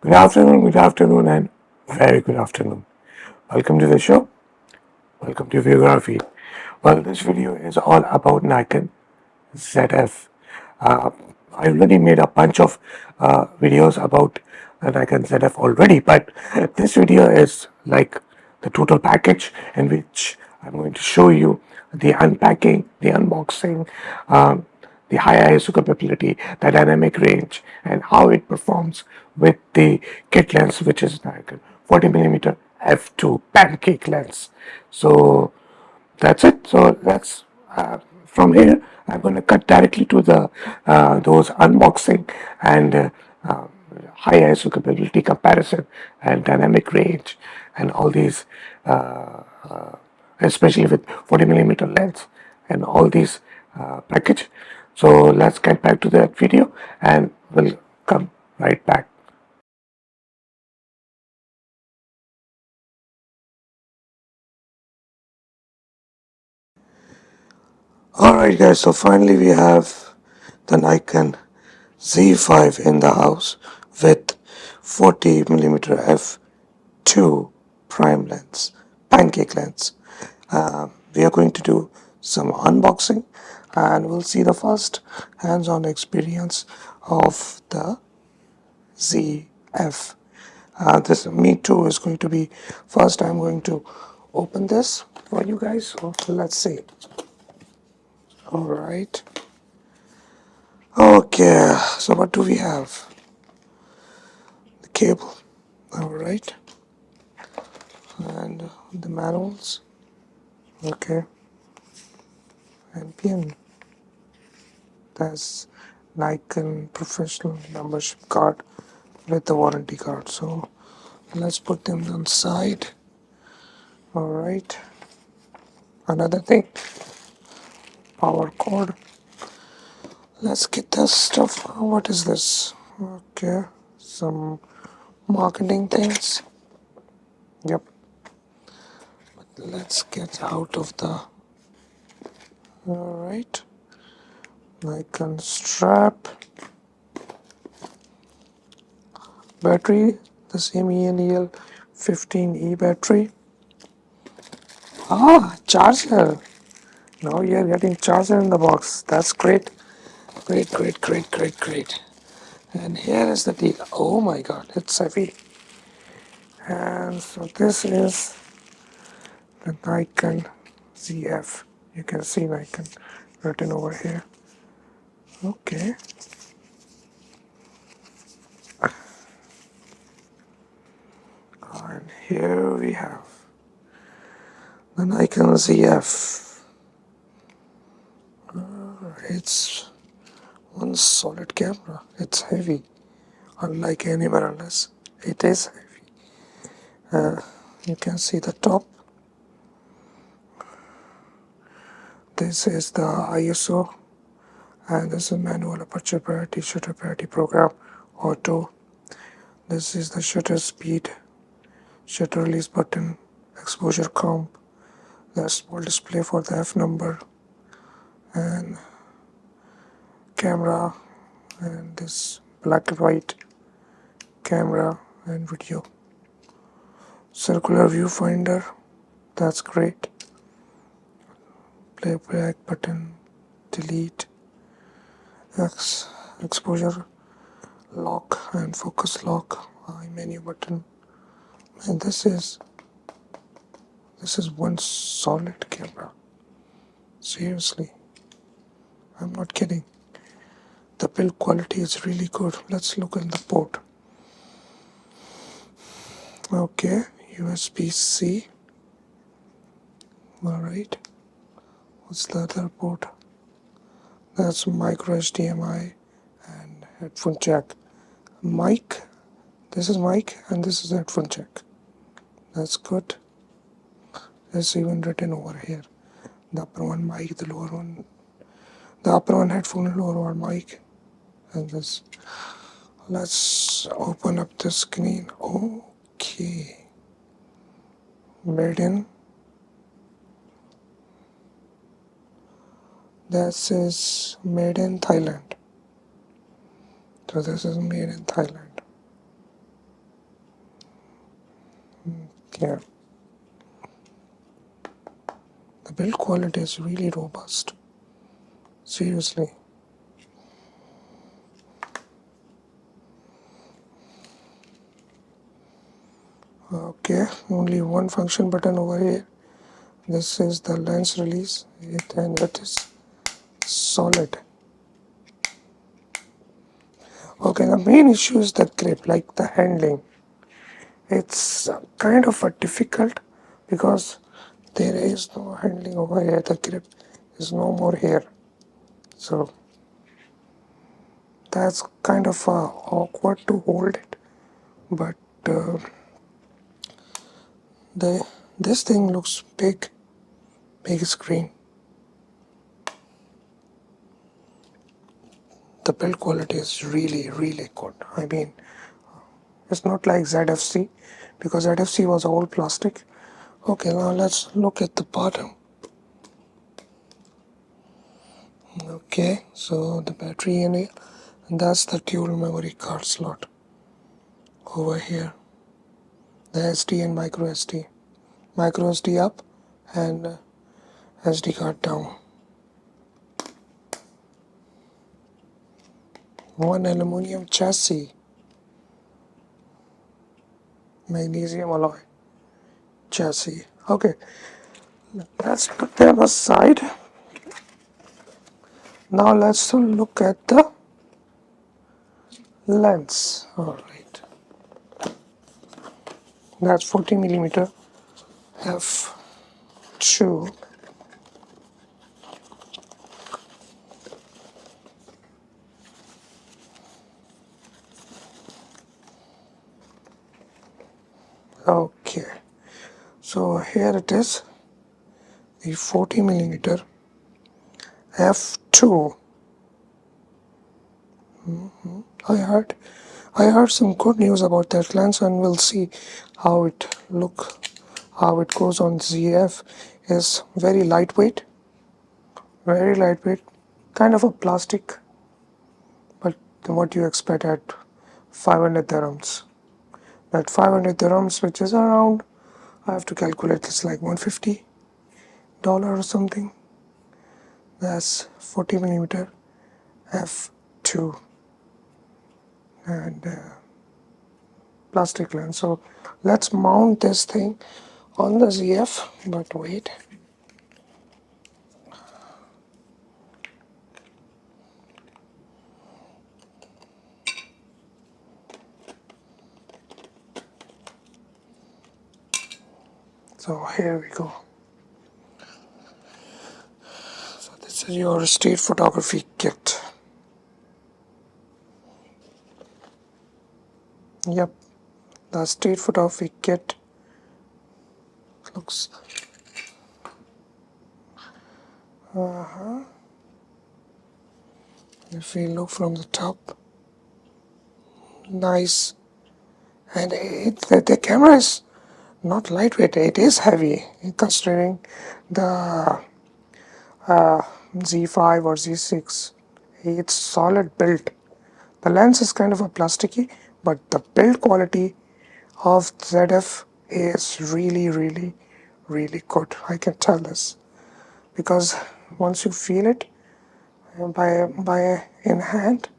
good afternoon, and very good afternoon. Welcome to the show. Welcome to Videography. Well, this video is all about Nikon ZF. Uh, I already made a bunch of videos about Nikon ZF already, but this video is like the total package in which I'm going to show you the unpacking, the unboxing, the high ISO capability, the dynamic range, and how it performs with the kit lens, which is Nikon 40mm f2 pancake lens. So that's it. So that's from here. I'm going to cut directly to the those unboxing and uh, high ISO capability comparison and dynamic range and all these, especially with 40mm lens and all these package. So let's get back to that video and we'll come right back. Alright guys, so finally we have the Nikon Z5 in the house with 40mm f2 prime lens, pancake lens. We are going to do some unboxing and we'll see the first hands-on experience of the ZF. This me too is going to be first. I'm going to open this for you guys. So let's see. All right. Okay. So what do we have? The cable. All right. And the manuals. Okay. And pin. That's Nikon professional membership card with the warranty card. So let's put them on side. All right. Another thing, power cord. Let's get this stuff. What is this? Okay, some marketing things. Yep. Let's get out of the. All right. Nikon strap. Battery. The same ENEL 15E battery. Ah, charger. Now you're getting charger in the box. That's great. Great, great, great, great, great. And here is the deal. Oh my god, it's heavy. And so this is the Nikon Zf. You can see Nikon written over here. Okay. And here we have the Nikon Zf. It's one solid camera. It's heavy. Unlike any mirrorless, it is heavy. You can see the top. This is the ISO, and this is manual aperture priority, shutter priority program, auto. This is the shutter speed, shutter release button, exposure comp, the small display for the F number, and camera, and this black and white camera and video. Circular viewfinder, that's great. Playback button, delete, exposure lock and focus lock, menu button, and this is one solid camera. Seriously, I'm not kidding. The build quality is really good. Let's look in the port. Okay, USB-C. Alright. What's the other port? That's micro HDMI and headphone jack. Mic. This is mic and this is headphone jack. That's good. It's even written over here. The upper one mic, the lower one. The upper one headphone, lower one mic. And this. Let's open up the screen. Okay. Made in. This is made in Thailand. So this is made in Thailand. Yeah, the build quality is really robust. Seriously. Okay, only one function button over here. This is the lens release, and it is solid. Okay, the main issue is the grip, like the handling. It's kind of a difficult because there is no handling over here. The grip is no more here, so that's kind of awkward to hold it. But uh, the this thing looks big screen. The build quality is really good. I mean, it's not like ZFC because ZFC was all plastic. Okay, now let's look at the bottom. Okay, so the battery in it, and that's the dual memory card slot over here. The SD and micro SD. Micro SD up and SD card down. One aluminum chassis, magnesium alloy chassis. Okay, let's put them aside. Now let's look at the lens. Alright, that's 40mm f2. Okay, so here it is, the 40mm f2. I heard some good news about that lens, and we'll see how it goes on ZF. Is very lightweight, kind of a plastic, but what you expect at 500 dirhams. That 500 dirhams, which is around, I have to calculate, it's like $150 or something. That's 40mm f2 and plastic lens. So let's mount this thing on the ZF, but wait. So here we go. So this is your street photography kit. Yep, the street photography kit looks if we look from the top, nice. And the camera is not lightweight, it is heavy considering the Z5 or Z6. It's solid built. The lens is kind of a plasticky, but the build quality of ZF is really good. I can tell this because once you feel it by in hand,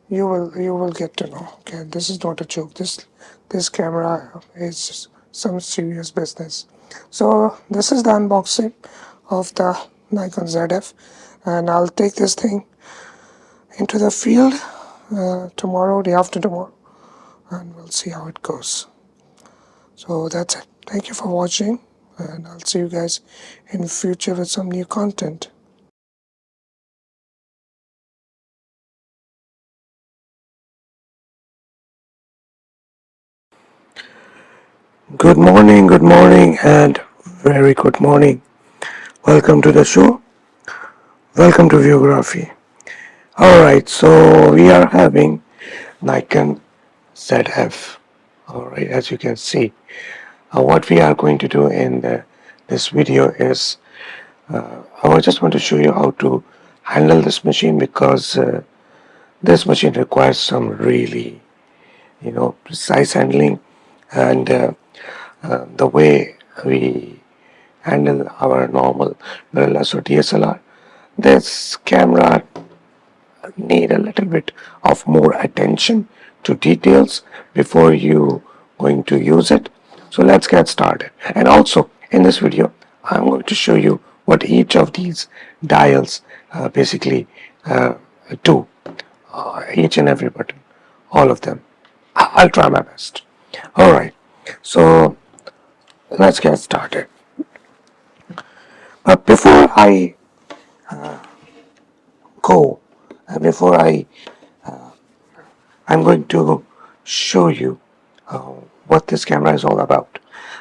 you will get to know. Okay, this is not a joke. This camera is some serious business. So this is the unboxing of the Nikon ZF, and I'll take this thing into the field tomorrow, day after tomorrow, and we'll see how it goes. So that's it. Thank you for watching, and I'll see you guys in the future with some new content. Good morning, and very good morning. Welcome to the show. Welcome to Viewgraphy. Alright, so we are having Nikon ZF. Alright, as you can see. What we are going to do in this video is I just want to show you how to handle this machine because this machine requires some really precise handling, and the way we handle our normal mirrorless or DSLR. This camera need a little bit of more attention to details before you going to use it. So let's get started. And also in this video I'm going to show you what each of these dials basically uh, do, each and every button, all of them. I'll try my best. All right, so let's get started. But before I go, before I'm going to show you what this camera is all about.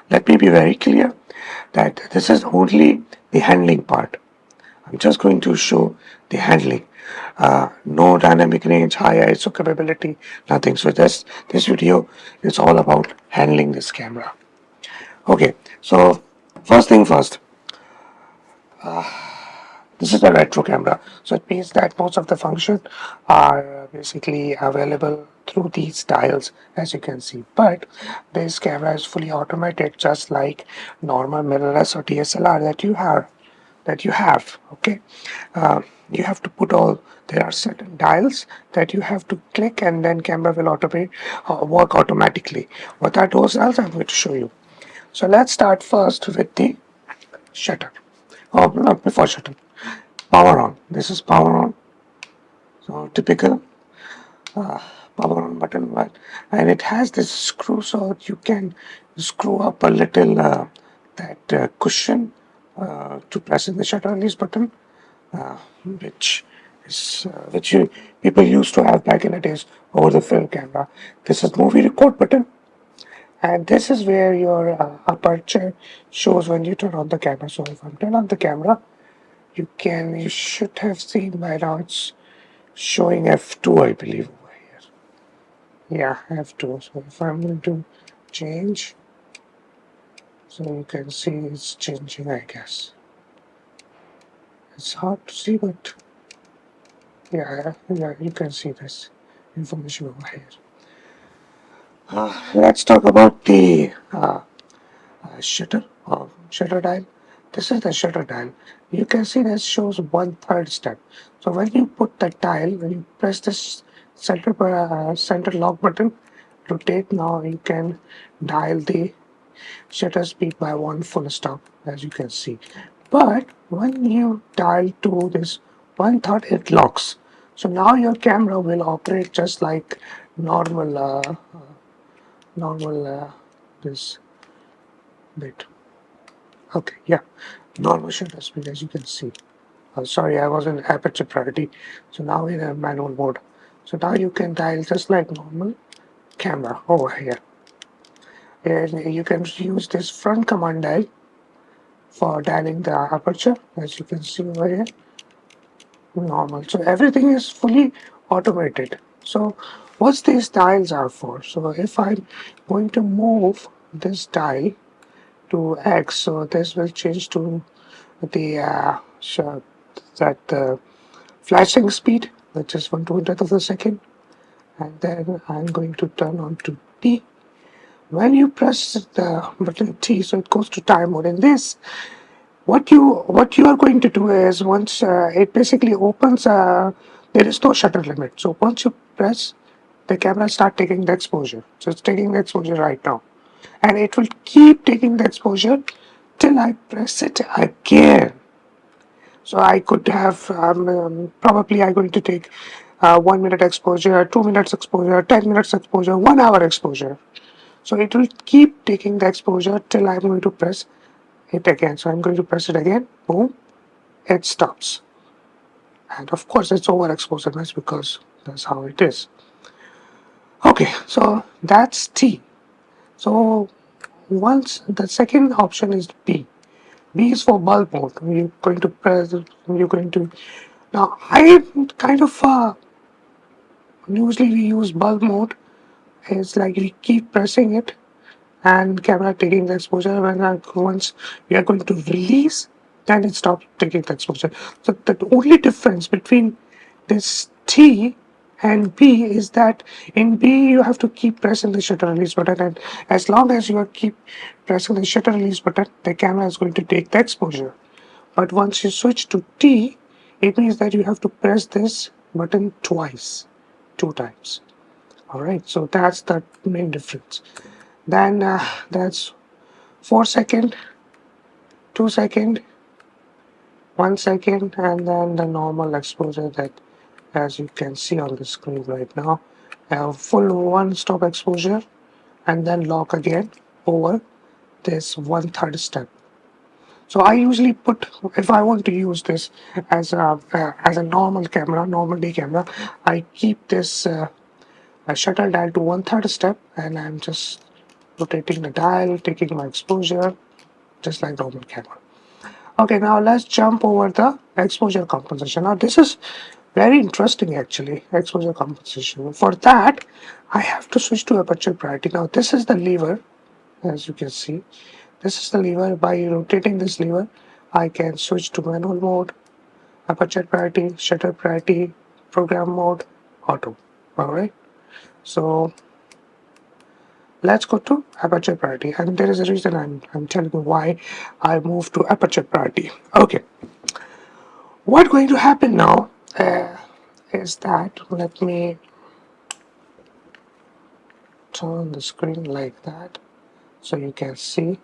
Let me be very clear that this is only the handling part. I'm just going to show the handling. No dynamic range, high ISO capability, nothing. So this video is all about handling this camera. Okay, so first thing first, this is a retro camera, so it means that most of the functions are basically available through these dials, as you can see. But this camera is fully automated, just like normal mirrorless or DSLR that you have. Okay, you have to put all. There are certain dials that you have to click, and then camera will automate work automatically. What are those dials? I'm going to show you. So let's start first with the shutter. Oh, no, before shutter. Power on. This is power on. So typical power on button, but and it has this screw, so you can screw up a little that cushion to press in the shutter release button, which is people used to have back in the days over the film camera. This is movie record button, and this is where your aperture shows when you turn on the camera. So if I'm turn on the camera, you should have seen by now it's showing f2, I believe, over here. Yeah, f2. So if I'm going to change, so you can see it's changing, I guess. It's hard to see, but yeah, you can see this information over here. Let's talk about the shutter dial. This is the shutter dial. You can see this shows 1/3 step. So when you put the dial, when you press this center lock button, rotate, now you can dial the shutter speed by 1 full stop, as you can see. But when you dial to this 1/3, it locks. So now your camera will operate just like normal this bit. Okay, yeah, normal shutter speed, as you can see. Sorry, I was in aperture priority, so now in a manual mode. So now you can dial just like normal camera over here. And you can use this front command dial for dialing the aperture, as you can see over here. Normal. So everything is fully automated. So what these dials are for? So if I'm going to move this dial to X, so this will change to the flashing speed, which is 1/200th of a second, and then I'm going to turn on to T. When you press the button T, so it goes to time mode. In this, what you are going to do is once it basically opens, there is no shutter limit. So once you press, the camera start taking the exposure. So it's taking the exposure right now, and it will keep taking the exposure till I press it again. So I could have probably I'm going to take 1 minute exposure, 2 minutes exposure, 10 minutes exposure, 1 hour exposure. So it will keep taking the exposure till I'm going to press it again. So I'm going to press it again. Boom, it stops. And of course it's overexposure, that's because that's how it is. Okay, so that's T. So once the second option is B. B is for bulb mode. You're going to press. You're going to. Now I kind of usually we use bulb mode. It's like we keep pressing it, and camera taking the exposure. When once we are going to release, then it stops taking the exposure. So the only difference between this T And B is that in B you have to keep pressing the shutter release button, and as long as you keep pressing the shutter release button, the camera is going to take the exposure. But once you switch to T, it means that you have to press this button twice, 2 times. Alright, so that's the main difference. Then that's 4 second, 2 second, 1 second, and then the normal exposure that as you can see on the screen right now, full one stop exposure, and then lock again over this 1/3 step. So I usually put, if I want to use this as a normal camera, normal day camera, I keep this shutter dial to 1/3 step, and I'm just rotating the dial, taking my exposure, just like normal camera. Okay, now let's jump over the exposure compensation. Now this is very interesting actually, exposure compensation. For that, I have to switch to aperture priority. Now this is the lever, as you can see. This is the lever. By rotating this lever, I can switch to manual mode, aperture priority, shutter priority, program mode, auto. Alright, so let's go to aperture priority, and there is a reason I'm telling you why I moved to aperture priority. Okay, what's going to happen now is that, let me turn the screen like that so you can see.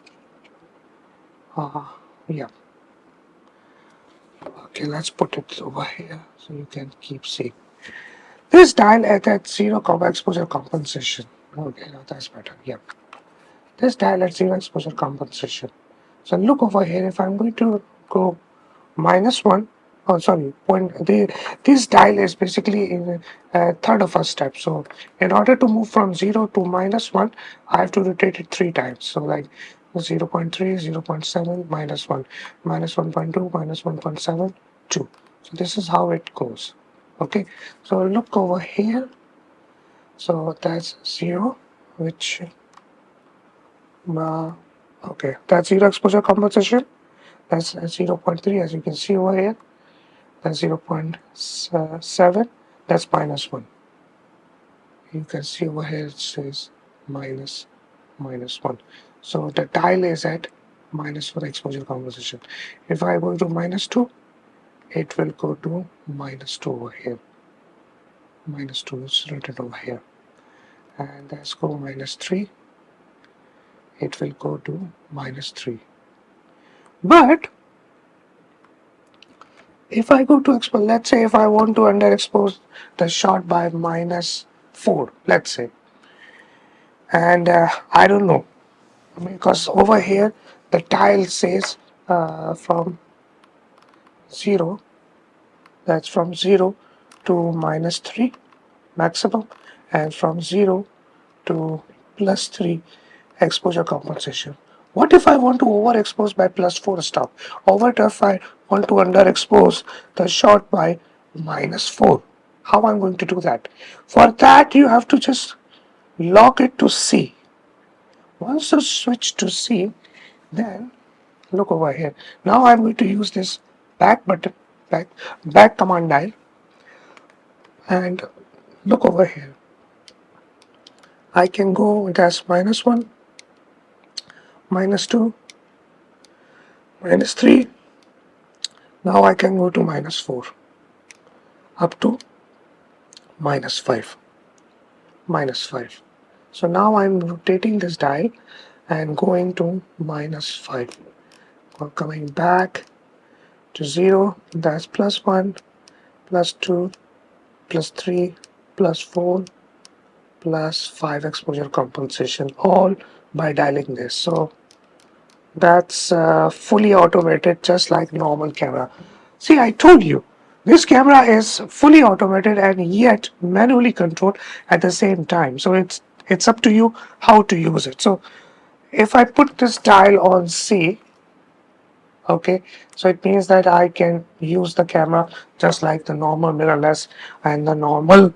Yeah, okay, let's put it over here so you can keep seeing. This dial at 0 exposure compensation. Okay, now that's better. Yep. This dial at 0 exposure compensation. So look over here. If I'm going to go -1, oh sorry, this dial is basically in a third of a step. So in order to move from 0 to -1, I have to rotate it 3 times. So like 0.3, 0.7, -1, -1.2, -1.7, 2. So this is how it goes. Okay, so look over here. So that's 0, which okay, that's 0 exposure compensation. That's 0.3, as you can see over here. That's 0.7. That's -1. You can see over here it says -1. So the dial is at -1 exposure compensation. If I go to -2, it will go to -2 over here. -2 is written over here. And let's go -3. It will go to -3. But if I go to expose, let's say if I want to underexpose the shot by -4, let's say, and I don't know, because over here the tile says from 0, that's from 0 to -3 maximum, and from 0 to +3 exposure compensation. What if I want to overexpose by +4 stop? Or what if I want to underexpose the shot by -4? How I'm going to do that? For that, you have to just lock it to C. Once you switch to C, then look over here. Now I'm going to use this back button, back command dial, and look over here. I can go with as -1, -2, -3. Now I can go to -4, up to -5, -5. So now I'm rotating this dial and going to -5. Coming back to 0, that's +1, +2, +3, +4, +5 exposure compensation, all by dialing this. So that's fully automated, just like normal camera. See, I told you, this camera is fully automated and yet manually controlled at the same time. So it's up to you how to use it. So if I put this dial on C, okay, so it means that I can use the camera just like the normal mirrorless and the normal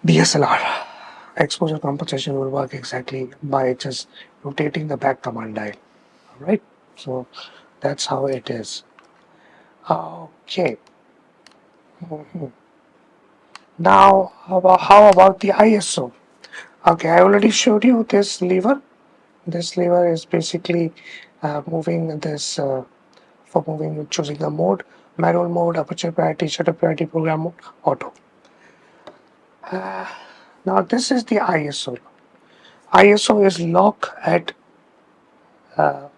DSLR. Exposure compensation will work exactly by just rotating the back command dial. Alright, so that's how it is. Okay. Now, how about the ISO? Okay, I already showed you this lever. This lever is basically moving this for moving, choosing the mode, manual mode, aperture priority, shutter priority, program mode, auto. Now this is the ISO. ISO is lock at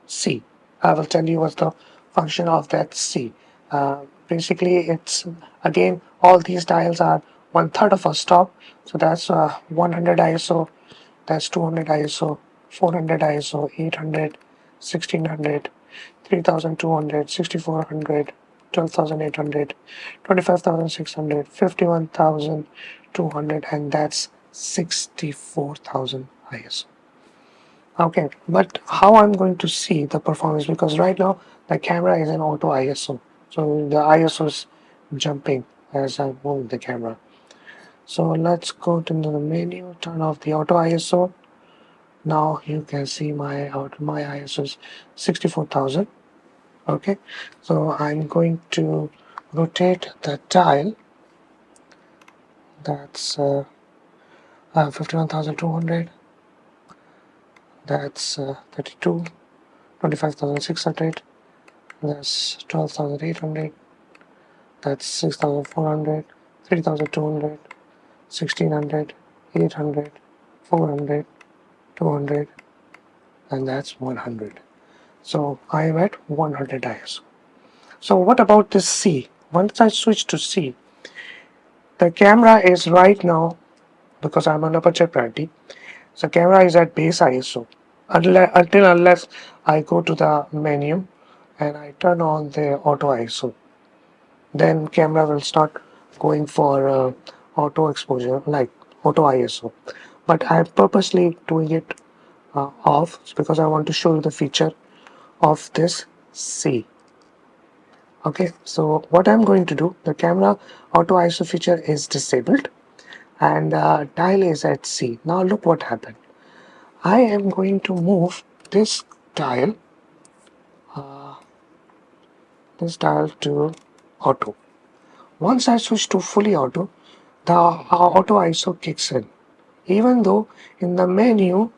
C. I will tell you what's the function of that C. Basically, it's again all these dials are 1/3 of a stop, so that's 100 ISO, that's 200 ISO, 400 ISO, 800, 1600, 3200, 6400, 12,800, 25,600, 51,200, and that's 64,000 ISO. Okay, but how I'm going to see the performance, because right now the camera is in auto ISO, so the ISO is jumping as I move the camera. So let's go to the menu, turn off the auto ISO. Now you can see my ISO is 64,000. Okay, so I'm going to rotate the dial. That's 51,200. That's 32, 25,600. That's 12,800. That's 6,400, 3,200, 1,600, 800, 400, 200, and that's 100. So I am at 100 ISO. So what about this C? Once I switch to C, the camera is right now, because I'm on aperture priority, so camera is at base ISO. Unless I go to the menu and I turn on the auto ISO. Then camera will start going for auto exposure like auto ISO, but I'm purposely doing it off because I want to show you the feature of this C. Okay, so what I'm going to do, the camera auto ISO feature is disabled and dial is at C. Now look what happened. I am going to move this dial to auto. Once I switch to fully auto, the auto ISO kicks in. Even though in the menu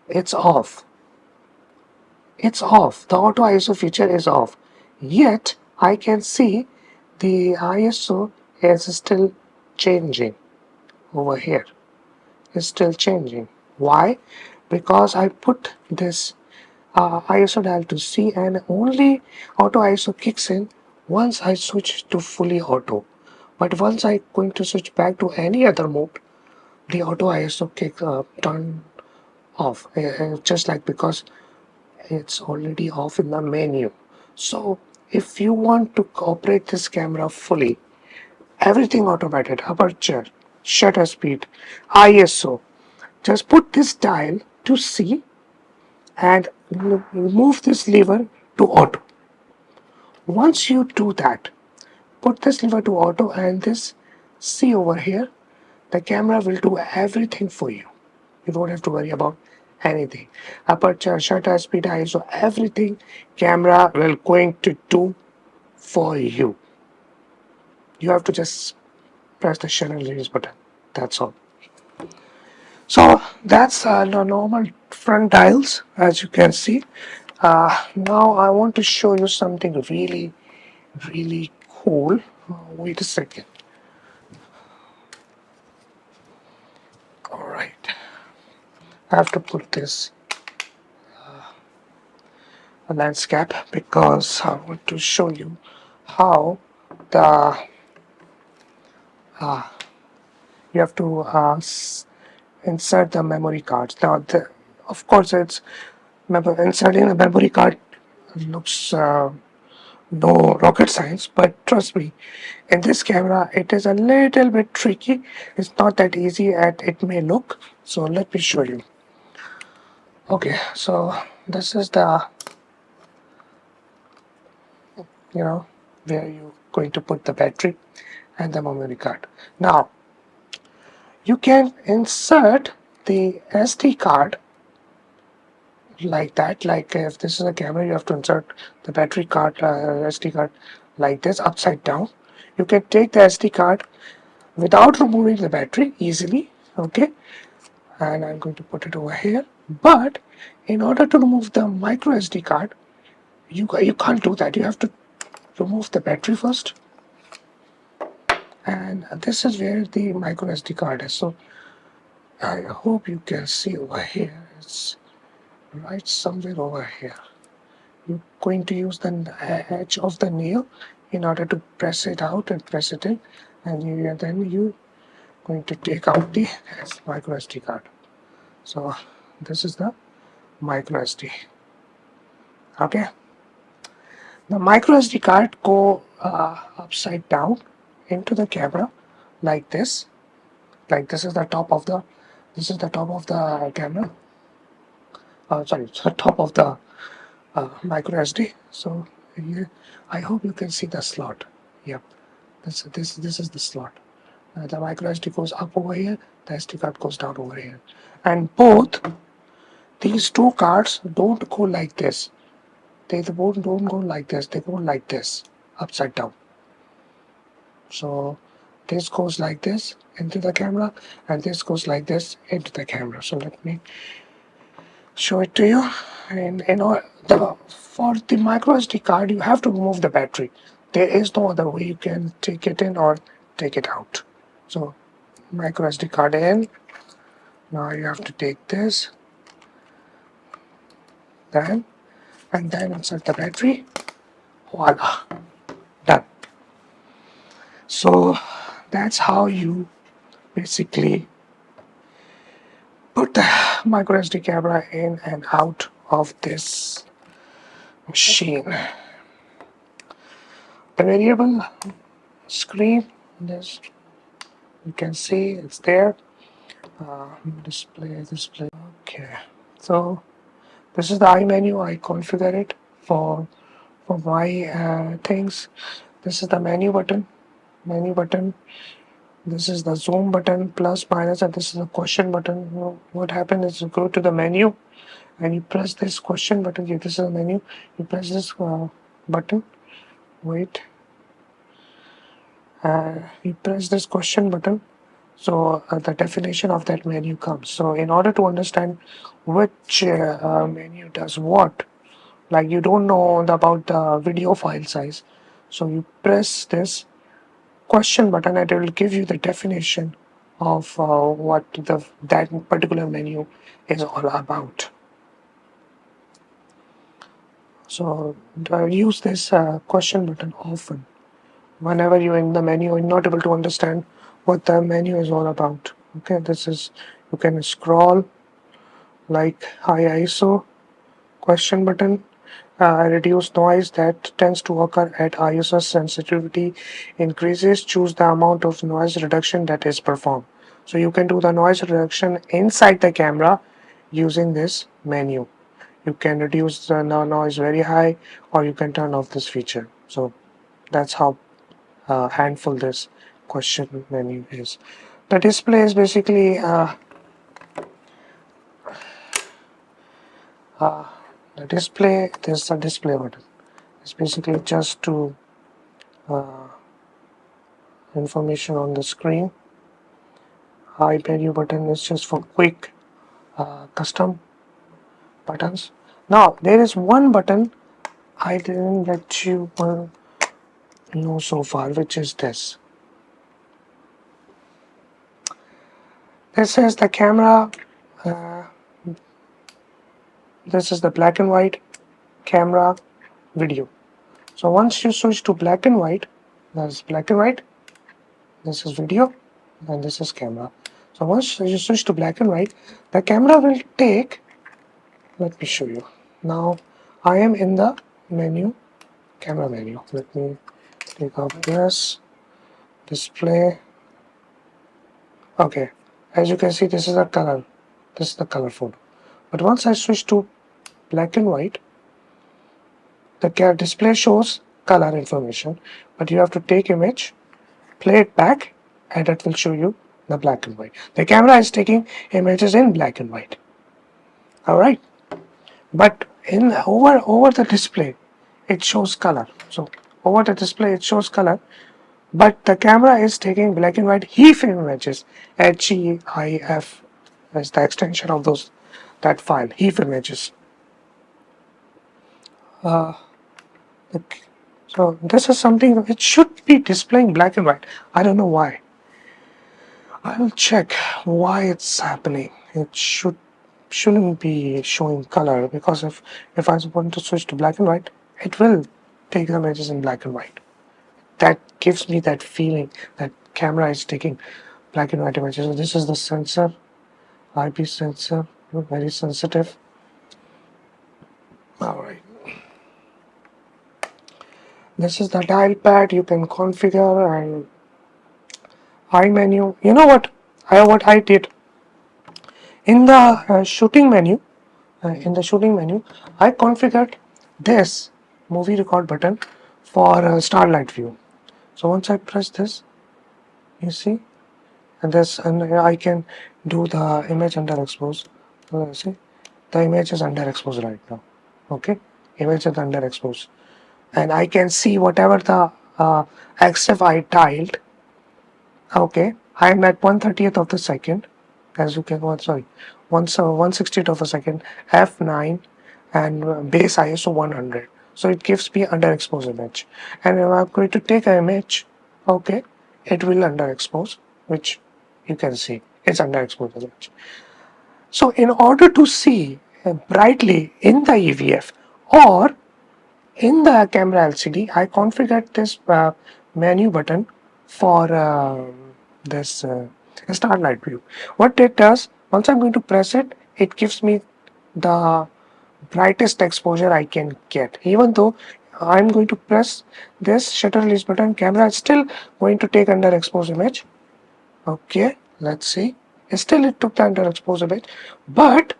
it's off. It's off. The auto ISO feature is off. Yet I can see the ISO is still changing over here. It's still changing. Why? Because I put this ISO dial to C and only auto ISO kicks in once I switch to fully auto. But once I'm going to switch back to any other mode, the auto ISO turn off, just like because it's already off in the menu. So if you want to operate this camera fully, everything automated, aperture, shutter speed, ISO, just put this dial to C and move this lever to auto. Once you do that, put this lever to auto and this C over here, the camera will do everything for you. You don't have to worry about anything. Aperture, shutter speed, ISO, everything camera will going to do for you. You have to just press the shutter release button. That's all. So that's the normal front dials, as you can see. Now I want to show you something really, really cool. Wait a second. All right. I have to put this landscape because I want to show you how the you have to insert the memory cards. Now, of course, it's inserting the memory card looks no rocket science, but trust me, in this camera, it is a little bit tricky. It's not that easy as it may look. So let me show you. Okay, so this is the you know where you're going to put the battery and the memory card. Now you can insert the SD card like that. Like if this is a camera, you have to insert the battery card, SD card like this upside down. You can take the SD card without removing the battery easily. Okay, and I'm going to put it over here. But in order to remove the micro SD card, you can't do that. You have to remove the battery first, and this is where the micro SD card is. So I hope you can see over here. It's right somewhere over here. You're going to use the edge of the nail in order to press it out and press it in, and then you going to take out the micro SD card. So this is the micro SD. Okay, the micro SD card go upside down into the camera like this. Like this is the top of the camera. Sorry, it's the top of the micro SD. So I hope you can see the slot. Yep, this is the slot. The micro SD goes up over here. The SD card goes down over here, and both these two cards don't go like this. They both don't go like this. They go like this, upside down. So this goes like this into the camera, and this goes like this into the camera. So let me show it to you. And for the micro SD card, you have to remove the battery. There is no other way you can take it in or take it out. So micro SD card in. Now you have to take this, then, and then insert the battery. Voila, done. So that's how you basically put the micro SD camera in and out of this machine. The variable screen, this you can see it's there. Display. Okay, so this is the iMenu. I configure it for my things. This is the menu button. This is the zoom button, plus, minus, and this is the question button. What happens is you go to the menu and you press this question button. This is the menu. You press this button. Wait. You press this question button. So the definition of that menu comes. So in order to understand which menu does what, like you don't know about the video file size, so you press this question button and it will give you the definition of what that particular menu is all about. So use this question button often. Whenever you're in the menu, you're not able to understand what the menu is all about. Okay, this is, you can scroll like high ISO, question button, reduce noise that tends to occur at ISO sensitivity increases. Choose the amount of noise reduction that is performed. So you can do the noise reduction inside the camera using this menu. You can reduce the noise very high, or you can turn off this feature. So that's how handful this question menu is. The display is basically the display. There's a display button. It's basically just to information on the screen. High menu button is just for quick custom buttons. Now there is one button I didn't let you know so far, which is this. This is the camera. This is the black and white camera video. So once you switch to black and white, that's black and white, this is video, and this is camera. So once you switch to black and white, the camera will take, let me show you. Now I am in the menu, camera menu. Let me take out this, display. Okay, as you can see, this is a color. This is the color photo. But once I switch to black and white, the display shows color information, but you have to take image, play it back, and it will show you the black and white. The camera is taking images in black and white. All right, but in over the display, it shows color. So over the display, it shows color, but the camera is taking black and white HEIF images. HEIF is the extension of that file, HEIF images. Okay. So this is something it should be displaying black and white. I don't know why. I will check why it's happening. It shouldn't be showing color, because if I want to switch to black and white, it will take the images in black and white. That gives me that feeling that camera is taking black and white images. So this is the sensor, eyepiece sensor, very sensitive. All right. This is the dial pad you can configure, and eye menu. You know what I did in the shooting menu. In the shooting menu, I configured this movie record button for starlight view. So once I press this, you see, and I can do the image underexpose. So see, the image is underexposed right now. Okay, image is underexposed, and I can see whatever the XF I tiled. Okay, I am at 1/30th of the second, as you can, sorry, 1/60th of a second, f9, and base ISO 100. So it gives me underexposed image. And if I'm going to take an image, okay, it will underexpose, which you can see it's underexposed image. So in order to see brightly in the EVF or in the camera LCD, I configured this menu button for this starlight view. What it does, once I'm going to press it, it gives me the brightest exposure I can get. Even though I'm going to press this shutter release button, camera is still going to take underexposed image. Okay, let's see. Still, it took the underexposed image, but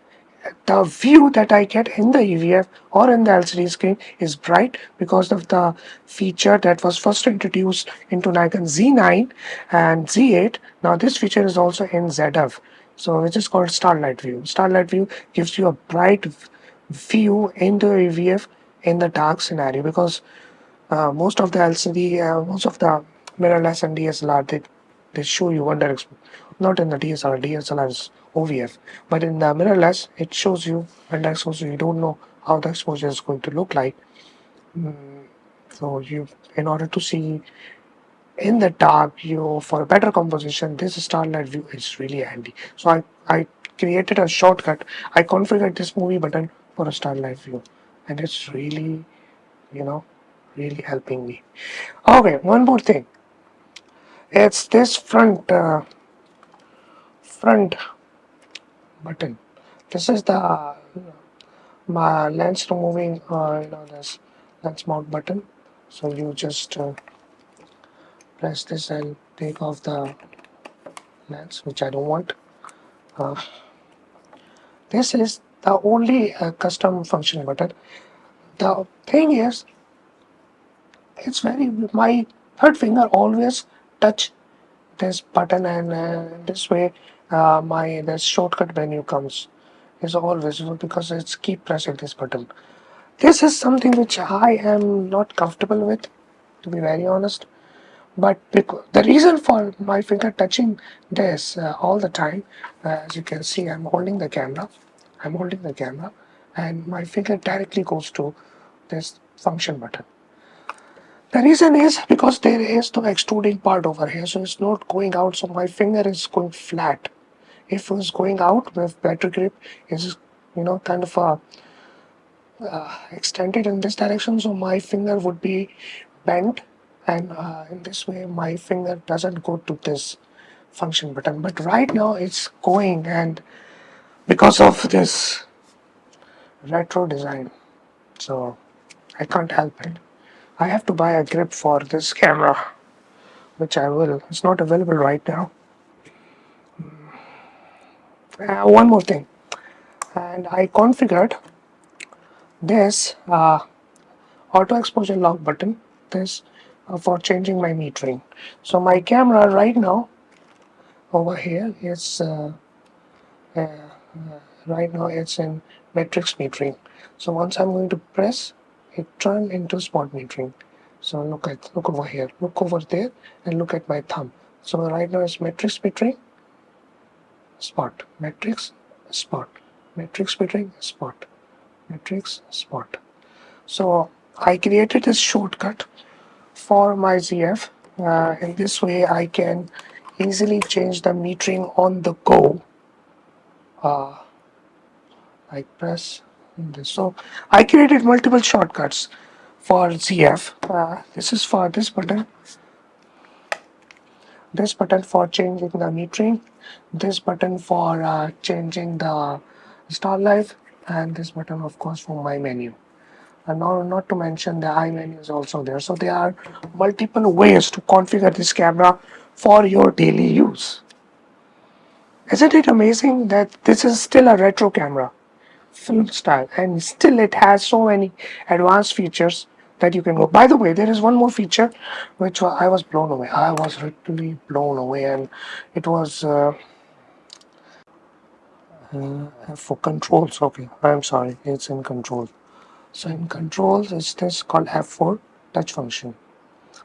the view that I get in the EVF or in the LCD screen is bright because of the feature that was first introduced into Nikon Z9 and Z8. Now this feature is also in ZF, so which is called Starlight View. Starlight View gives you a bright view in the EVF in the dark scenario, because most of the LCD, most of the mirrorless and DSLR, they show you underexposed. Not in the DSLR. DSLR is OVF, but in the mirrorless, it shows you underexposure. You don't know how the exposure is going to look like. So in order to see in the dark, for a better composition, this starlight view is really handy. So I created a shortcut. I configured this movie button for a starlight view, and it's really, you know, really helping me. Okay, one more thing. It's this front button. This is the my lens removing, this lens mount button. So you just press this and take off the lens, which I don't want. Uh, this is the only custom function button. The thing is, it's very my third finger always touch this button, and this way my the shortcut menu comes is all visible because it's keep pressing this button. This is something which I am not comfortable with, to be very honest. But the reason for my finger touching this all the time, as you can see, I'm holding the camera. I'm holding the camera, and my finger directly goes to this function button. The reason is because there is no extruding part over here, so it's not going out. So my finger is going flat. If it was going out with better grip, is kind of extended in this direction, so my finger would be bent, and in this way my finger doesn't go to this function button. But right now it's going, and because of this retro design, so I can't help it. I have to buy a grip for this camera, which I will. It's not available right now. One more thing, and I configured this auto exposure lock button, this for changing my metering. So my camera right now over here is uh, right now it's in matrix metering. So once I'm going to press, it turn into spot metering. So look over here, look over there, and look at my thumb. So right now it's matrix metering, spot, matrix, spot, matrix metering, spot, matrix, spot. So I created this shortcut for my ZF. In this way, I can easily change the metering on the go. I press this. So I created multiple shortcuts for ZF. This is for this button for changing the metering, this button for changing the star life, and this button, of course, for my menu. And not to mention the eye menu is also there. So there are multiple ways to configure this camera for your daily use. Isn't it amazing that this is still a retro camera, film style, and still it has so many advanced features that you can go. By the way, there is one more feature which I was blown away. I was literally blown away, and it was for controls. Okay, I'm sorry, it's in control. So in controls, it's this called F4 touch function.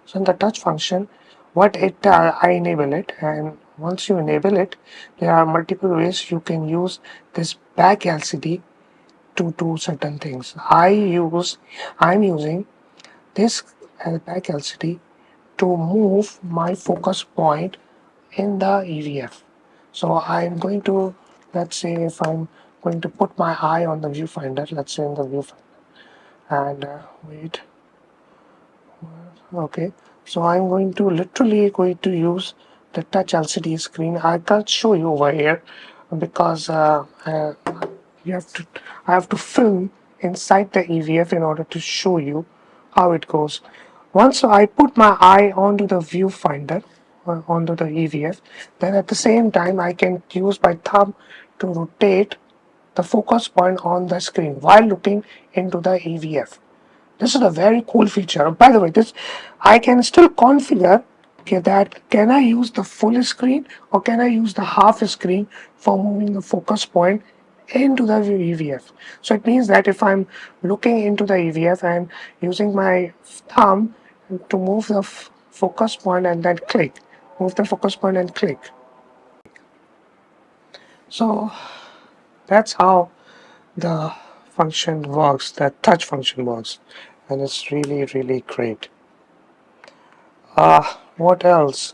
So in the touch function, what it I enable it, and once you enable it, there are multiple ways you can use this back LCD to do certain things. I'm using this back LCD to move my focus point in the EVF. So I'm going to, let's say if I'm going to put my eye on the viewfinder, let's say in the viewfinder, and wait, okay, so I'm going to literally going to use the touch LCD screen. I can't show you over here because you have to I have to film inside the EVF in order to show you how it goes. Once I put my eye onto the viewfinder, onto the EVF, then at the same time I can use my thumb to rotate the focus point on the screen while looking into the EVF. This is a very cool feature. By the way, this I can still configure, okay, that can I use the full screen or can I use the half screen for moving the focus point into the EVF. So it means that if I'm looking into the EVF and using my thumb to move the focus point and then click, move the focus point and click. So that's how the function works, that touch function works, and it's really great. What else?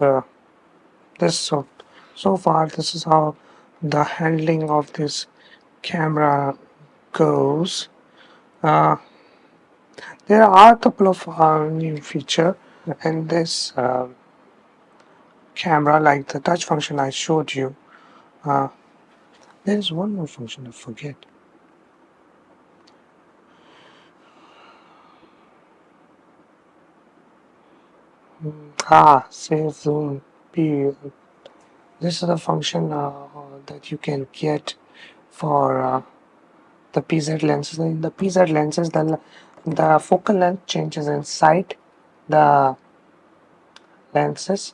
This so far this is how the handling of this camera goes. Uh, there are a couple of new feature in this camera, like the touch function I showed you. Uh, there is one more function I forget. Save zoom P. This is a function that you can get for the PZ lenses. In the PZ lenses, the focal length changes inside the lenses.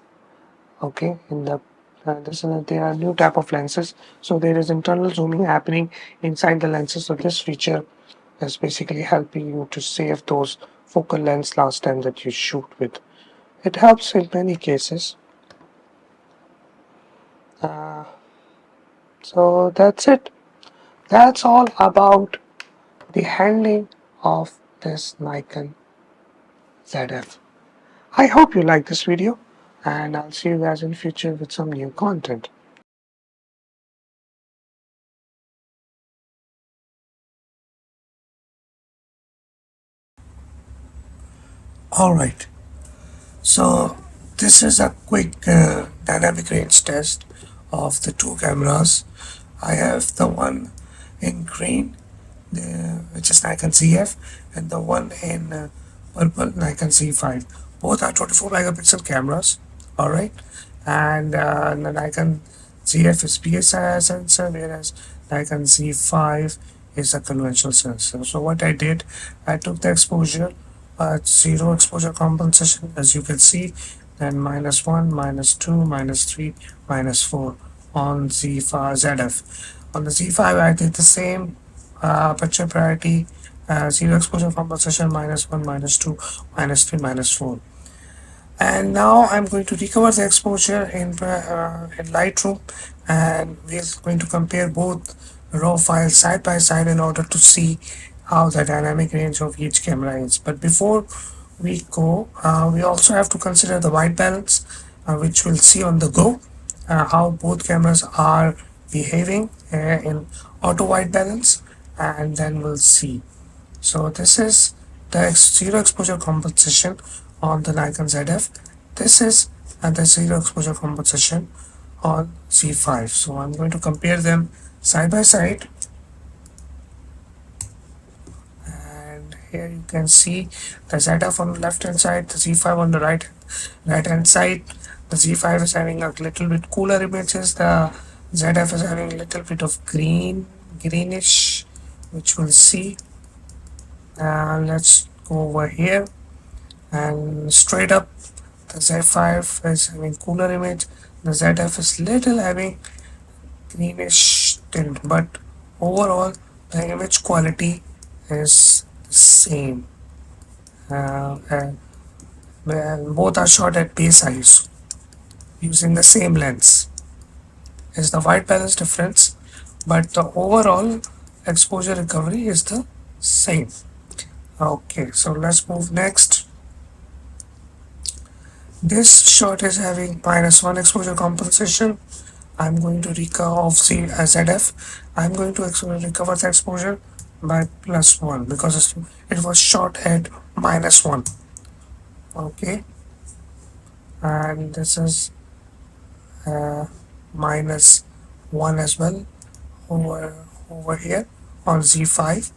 Okay, in the there are new type of lenses, so there is internal zooming happening inside the lenses. So this feature is basically helping you to save those focal lengths last time that you shoot with. It helps in many cases. Uh, so that's it. That's all about the handling of this Nikon ZF. I hope you like this video, and I'll see you guys in future with some new content. Alright, so this is a quick dynamic range test of the two cameras. I have the one in green, which is Nikon Zf, and the one in purple, Nikon Z5. Both are 24 megapixel cameras, alright, and the Nikon Zf is PSI sensor, whereas Nikon Z5 is a conventional sensor. So what I did, I took the exposure at zero exposure compensation, as you can see, then -1, -2, -3, -4 on Z5 ZF. On the Z5 I did the same. aperture priority, zero exposure compensation, -1, -2, -3, -4. And now I'm going to recover the exposure in Lightroom, and we're going to compare both raw files side by side in order to see how the dynamic range of each camera is. But before we go, we also have to consider the white balance, which we'll see on the go, how both cameras are behaving in auto white balance, and then we'll see. So this is the zero exposure compensation on the Nikon ZF. This is the zero exposure compensation on Z5. So I'm going to compare them side by side, and here you can see the ZF on the left hand side, the Z5 on the right hand side. The Z5 is having a little bit cooler images. The ZF is having a little bit of greenish, which we'll see. Let's go over here, and straight up the Z5 is having cooler image. The ZF is little having greenish tint, but overall the image quality is the same, and both are shot at base ISO using the same lens. Is the white balance difference, but the overall exposure recovery is the same. Okay, so let's move next. This shot is having -1 exposure compensation. I'm going to recover of ZF. I'm going to recover the exposure by +1 because it was shot at -1. Okay, and this is -1 as well over here on Z5.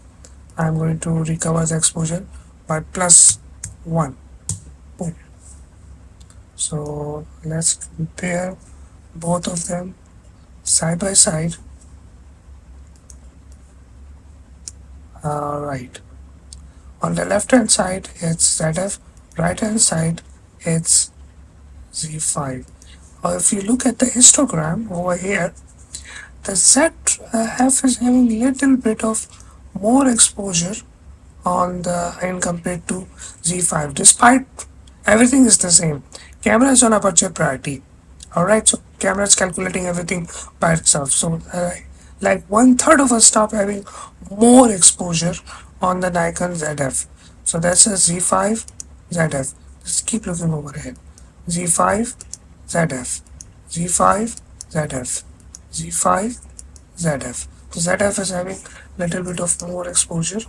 I'm going to recover the exposure by +1. Boom. So let's compare both of them side by side. Right. On the left hand side it's ZF, right hand side it's Z5. If you look at the histogram over here, the ZF is having little bit of more exposure on the end compared to Z5, despite everything is the same. Camera is on aperture priority. Alright, so camera is calculating everything by itself. So like 1/3 of us stop having more exposure on the Nikon ZF. So that's a Z5 ZF. Just keep looking overhead. Z5 ZF, Z5 ZF, Z5 ZF. So ZF is having little bit of more exposure,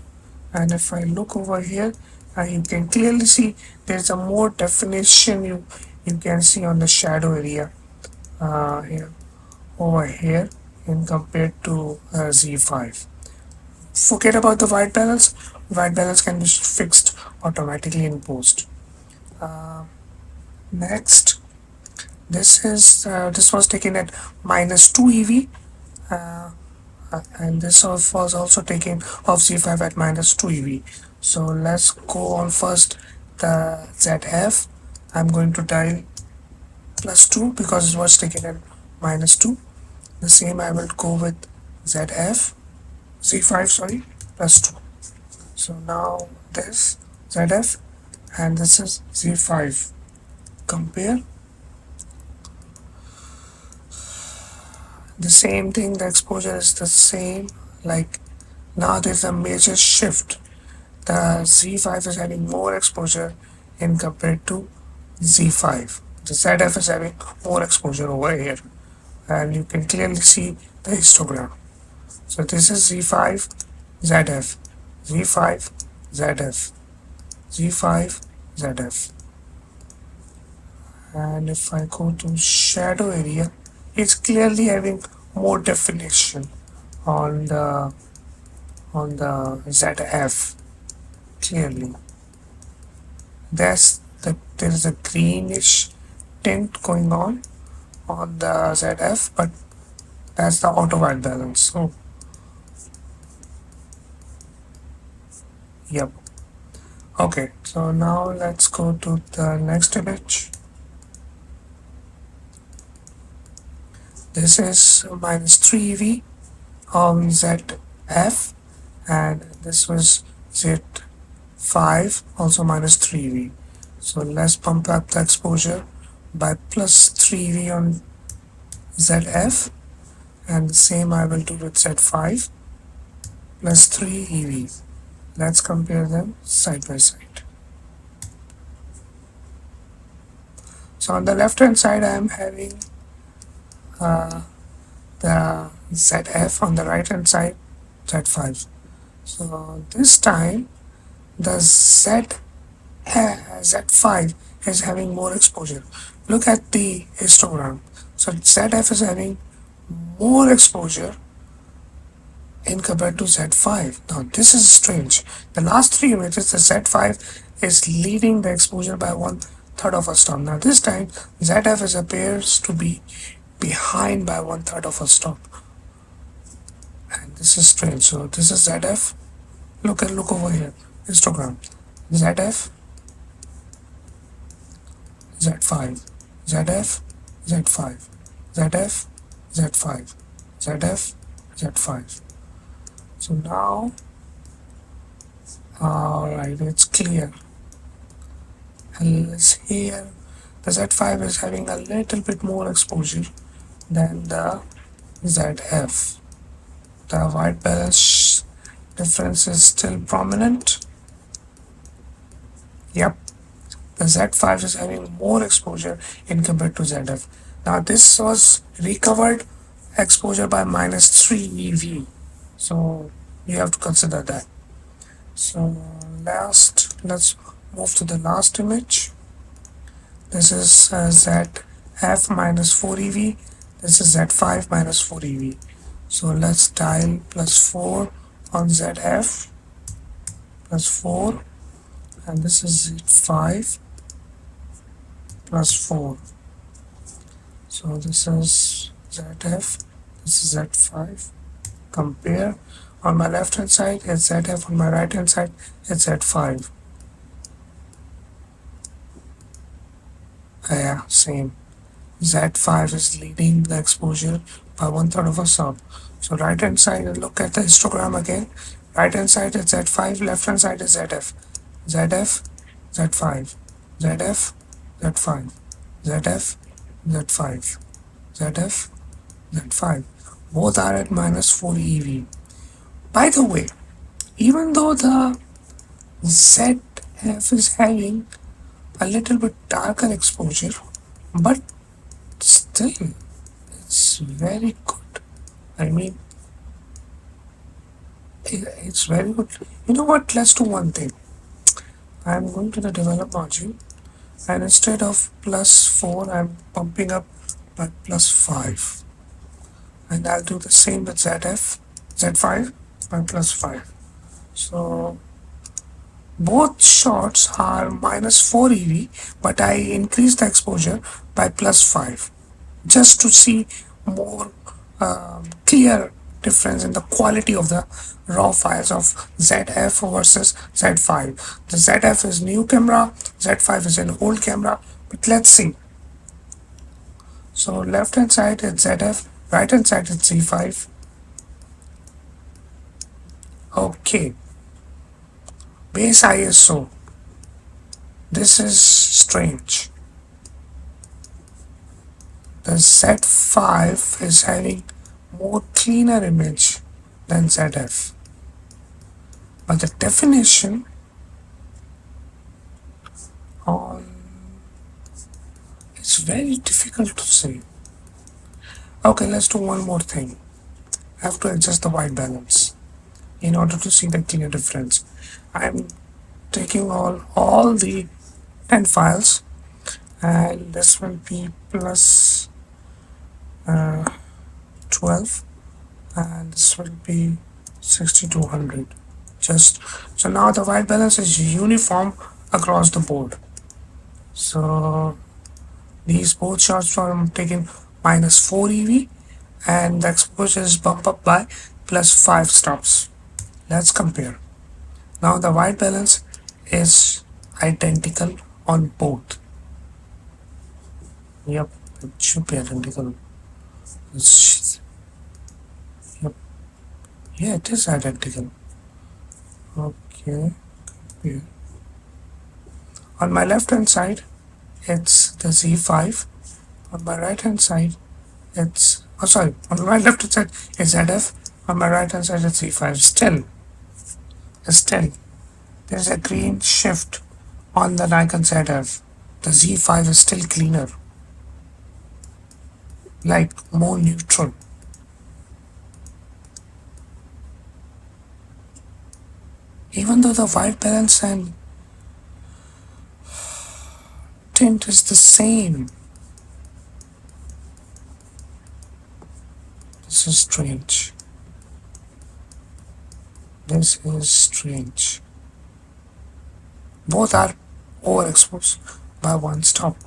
and if I look over here, you can clearly see there's a more definition you can see on the shadow area here over here in compared to Z5. Forget about the white balance. White balance can be fixed automatically in post. Next, this was taken at -2 EV, and this was also taken off Z5 at -2 EV. So let's go on first the ZF. I'm going to dial +2 because it was taken at -2. The same I will go with Z5, sorry, +2. So now this ZF and this is Z5. Compare. The same thing, the exposure is the same. Like now there's a major shift. The Z5 is having more exposure in compared to Z5. The ZF is having more exposure over here, and you can clearly see the histogram. So this is Z5 ZF, Z5 ZF, Z5 ZF. And if I go to shadow area, it's clearly having more definition on the ZF. Clearly, there is a greenish tint going on the ZF, but that's the auto white balance. So yep. Okay, so now let's go to the next image. This is -3 EV on ZF, and this was Z5 also minus 3V. So let's pump up the exposure by plus 3V on ZF, and the same I will do with Z5 plus 3EV. Let's compare them side by side. So on the left hand side I am having the ZF, on the right hand side Z5. So this time the Z5 is having more exposure. Look at the histogram. So ZF is having more exposure in compared to Z5. Now this is strange. The last three images, the Z5 is leading the exposure by 1/3 of a stop. Now this time ZF appears to be behind by 1/3 of a stop, and this is strange. So this is ZF. Look over here. Histogram. ZF, Z5, ZF, Z5, ZF, Z5, ZF, Z5. So now, alright, it's clear. And here, the Z5 is having a little bit more exposure than the ZF. The white balance difference is still prominent. Yep, the Z5 is having more exposure in compared to ZF. Now this was recovered exposure by minus 3 EV. So you have to consider that. So let's move to the last image. This is ZF minus 4 EV. This is Z5 minus 4 EV. So let's dial plus 4 on ZF, plus 4, and this is Z5 plus 4. So this is ZF, this is Z5. Compare. On my left hand side it's ZF, on my right hand side it's Z5. Yeah, same. Z5 is leading the exposure by 1/3 of a stop. So right hand side, look at the histogram again. Right hand side is Z5, left hand side is ZF. ZF, Z5, ZF, Z5, ZF, Z5, ZF, Z5. Both are at minus 4 EV. By the way, even though the ZF is having a little bit darker exposure, but still it's very good. I mean, it's very good. You know what, let's do one thing. I'm going to the develop module, and instead of plus 4 I'm pumping up by plus 5, and I'll do the same with Z5 by plus 5. So both shots are minus 4 EV, but I increase the exposure by plus 5 just to see more clear difference in the quality of the raw files of ZF versus Z5. The ZF is new camera, Z5 is an old camera, but let's see. So left hand side is ZF, right hand side is Z5. Okay. Base ISO. This is strange. The Z5 is having more cleaner image than ZF, but the definition on it's very difficult to say. Okay, let's do one more thing. I have to adjust the white balance in order to see the clear difference. I'm taking all the 10 files, and this will be plus 12, and this will be 6200. Just so now the white balance is uniform across the board. So these both shots were taken minus 4 EV, and the exposure is bumped up by plus 5 stops. Let's compare. Now the white balance is identical on both. Yep, it should be identical. Yep, yeah, it is identical. Okay, here. On my left hand side, it's the Z5. On my right hand side, it's on my left hand side it's ZF. On my right hand side, it's Z5. Still, there's a green shift on the Nikon ZF. The Z5 is still cleaner, like more neutral. Even though the white balance and tint is the same. This is strange. This is strange. Both are overexposed by one stop.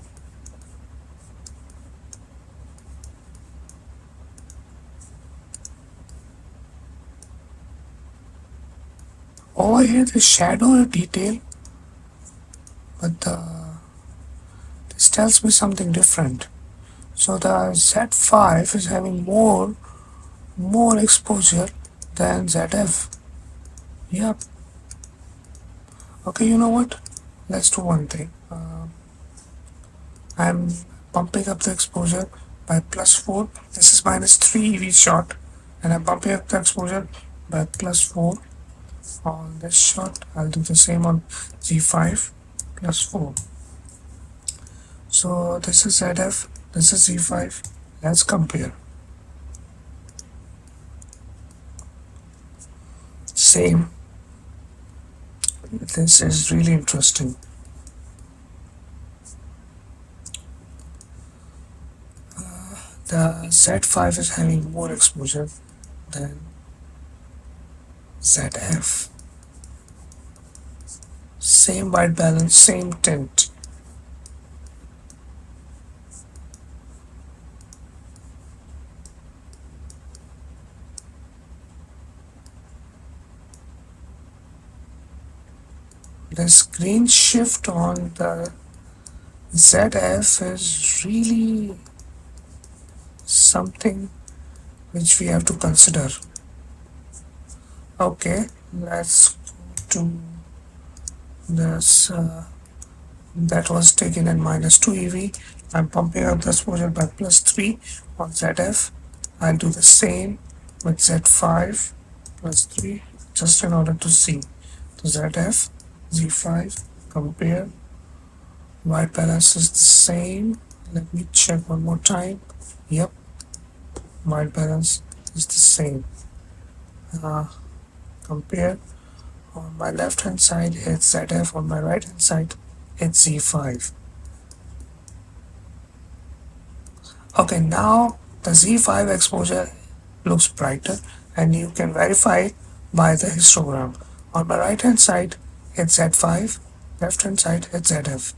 Over here, the shadow detail, but this tells me something different. So the Z5 is having more exposure than ZF. Yep. Okay, you know what? Let's do one thing. I'm bumping up the exposure by +4. This is -3 EV shot, and I'm bumping up the exposure by +4 on this shot. I'll do the same on Z5 +4. So this is ZF, this is Z5. Let's compare. Same. This is really interesting. The Z5 is having more exposure than ZF. Same white balance, same tint. The screen shift on the ZF is really something which we have to consider. Okay, let's go to this. That was taken in -2 EV. I'm pumping up the exposure by +3 on ZF. I'll do the same with Z5 +3 just in order to see. So ZF, Z5, compare. White balance is the same. Let me check one more time. Yep, white balance is the same. Compare. On my left hand side it's ZF, on my right hand side it's Z5. Okay, now the Z5 exposure looks brighter, and you can verify it by the histogram. On my right hand side it's Z5, left hand side it's ZF.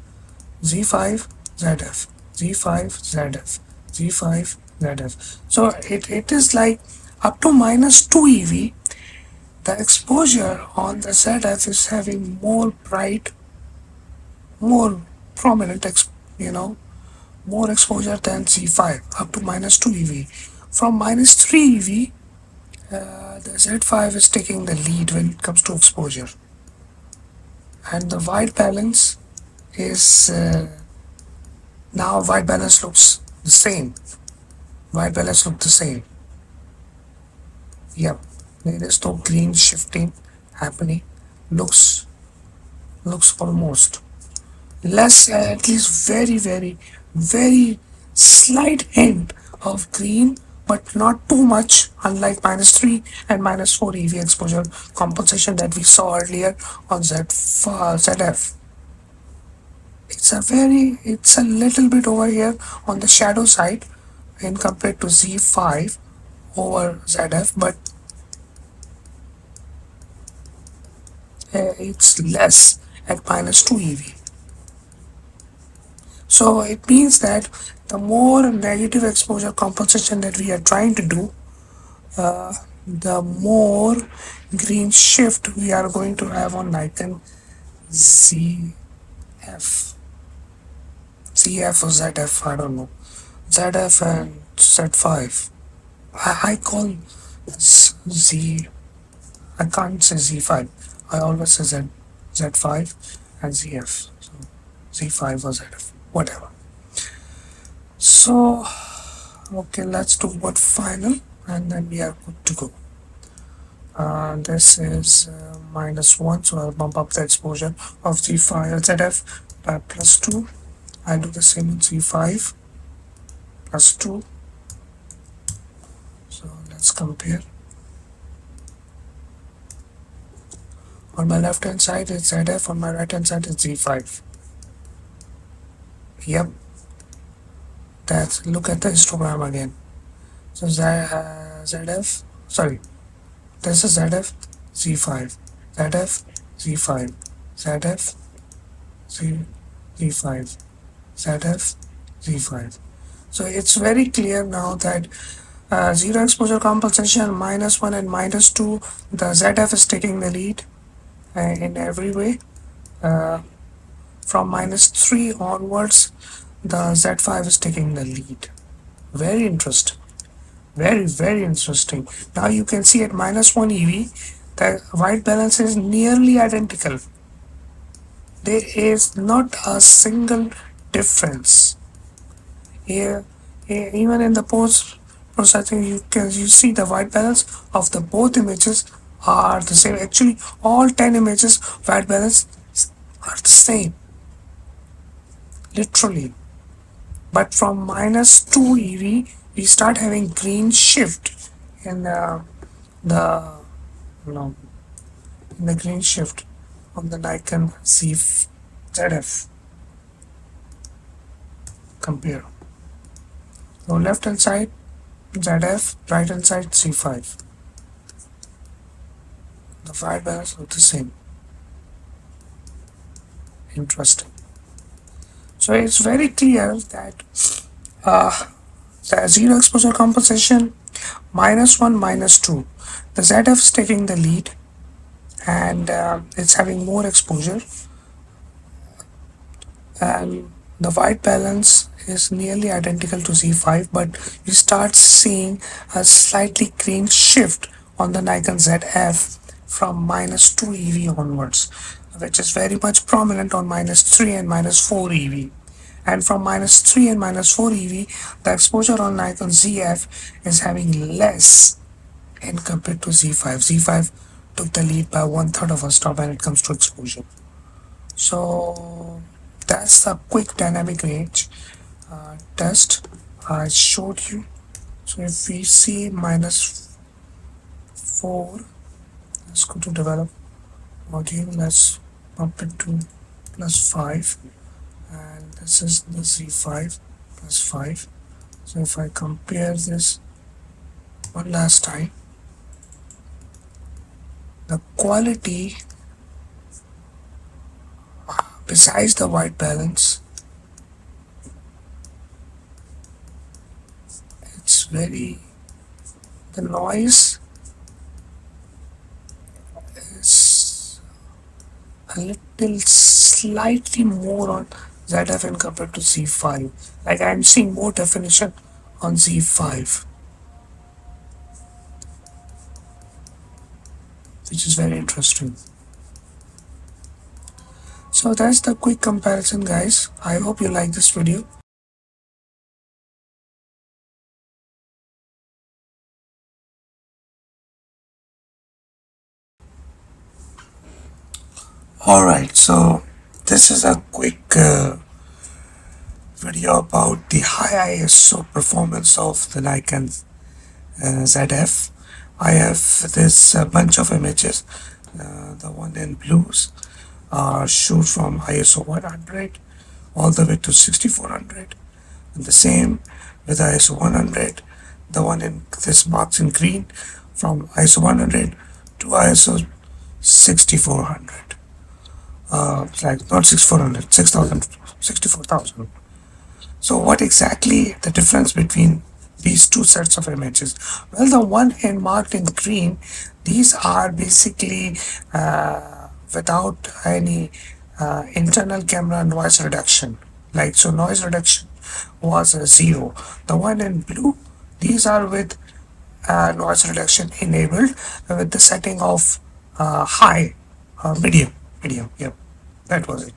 Z5, ZF, Z5, ZF, Z5, ZF. So it is like up to -2 EV. The exposure on the ZF is having more bright, more prominent, more exposure than Z5, up to -2 EV. From -3 EV, the Z5 is taking the lead when it comes to exposure. And the white balance is now white balance looks the same. White balance looks the same. Yep, there is no green shifting happening. Looks almost less, at least very slight hint of green, but not too much, unlike -3 and -4 EV exposure compensation that we saw earlier on ZF. It's a little bit over here on the shadow side in compared to Z5 over ZF, but it's less at -2 EV. So it means that the more negative exposure compensation that we are trying to do, the more green shift we are going to have on Nikon ZF. ZF or ZF, I don't know. ZF and Z5. I call Z. I can't say Z5. I always say Z5 and ZF. So Z5 or ZF, whatever. So, okay, let's do what final and then we are good to go. This is -1, so I'll bump up the exposure of Z5 ZF by +2. I'll do the same with Z5 +2. So let's compare. On my left hand side is ZF, on my right hand side is Z5. Yep, that's, look at the histogram again. So ZF, sorry, this is ZF, Z5, ZF, Z5, ZF, Z5, ZF, Z5. So it's very clear now that zero exposure compensation, -1 and -2, the ZF is taking the lead in every way. From -3 onwards, the Z5 is taking the lead. Very interesting. Very, very interesting. Now you can see at -1 EV, the white balance is nearly identical. There is not a single difference. Here, even in the post processing, you see the white balance of the both images are the same. Actually, all 10 images white balance are the same. Literally. But from -2 EV, we start having green shift in the in the green shift on the Nikon ZF. Compare. So left hand side ZF, right hand side Z5. The white balance look the same. Interesting. So it's very clear that the zero exposure compensation, -1, -2. The ZF is taking the lead and it's having more exposure. And the white balance is nearly identical to Z5, but you start seeing a slightly green shift on the Nikon ZF from -2 EV onwards, which is very much prominent on -3 and -4 EV. And from -3 and -4 EV, the exposure on Nikon ZF is having less in compared to Z5. Z5 took the lead by 1/3 of a stop when it comes to exposure. So that's a quick dynamic range test I showed you. So if we see -4, let's go to develop module, let's pump it to +5, and this is the Z5 +5. So if I compare this one last time, the quality besides the white balance, it's very, the noise is a little slightly more on ZF in compared to Z5. Like I'm seeing more definition on Z5, which is very interesting. So that's the quick comparison, guys. I hope you like this video. Alright, so this is a quick video about the high ISO performance of the Nikon ZF. I have this bunch of images. The one in blues are shoot from ISO 100 all the way to 6400, and the same with ISO 100. The one in this marks in green from ISO 100 to ISO 6400. Like not 6400, 6000, 64,000. So what exactly the difference between these two sets of images? Well, the one in marked in green, these are basically without any internal camera noise reduction. Like, so noise reduction was 0. The one in blue, these are with noise reduction enabled with the setting of high Medium, medium. Yep, that was it.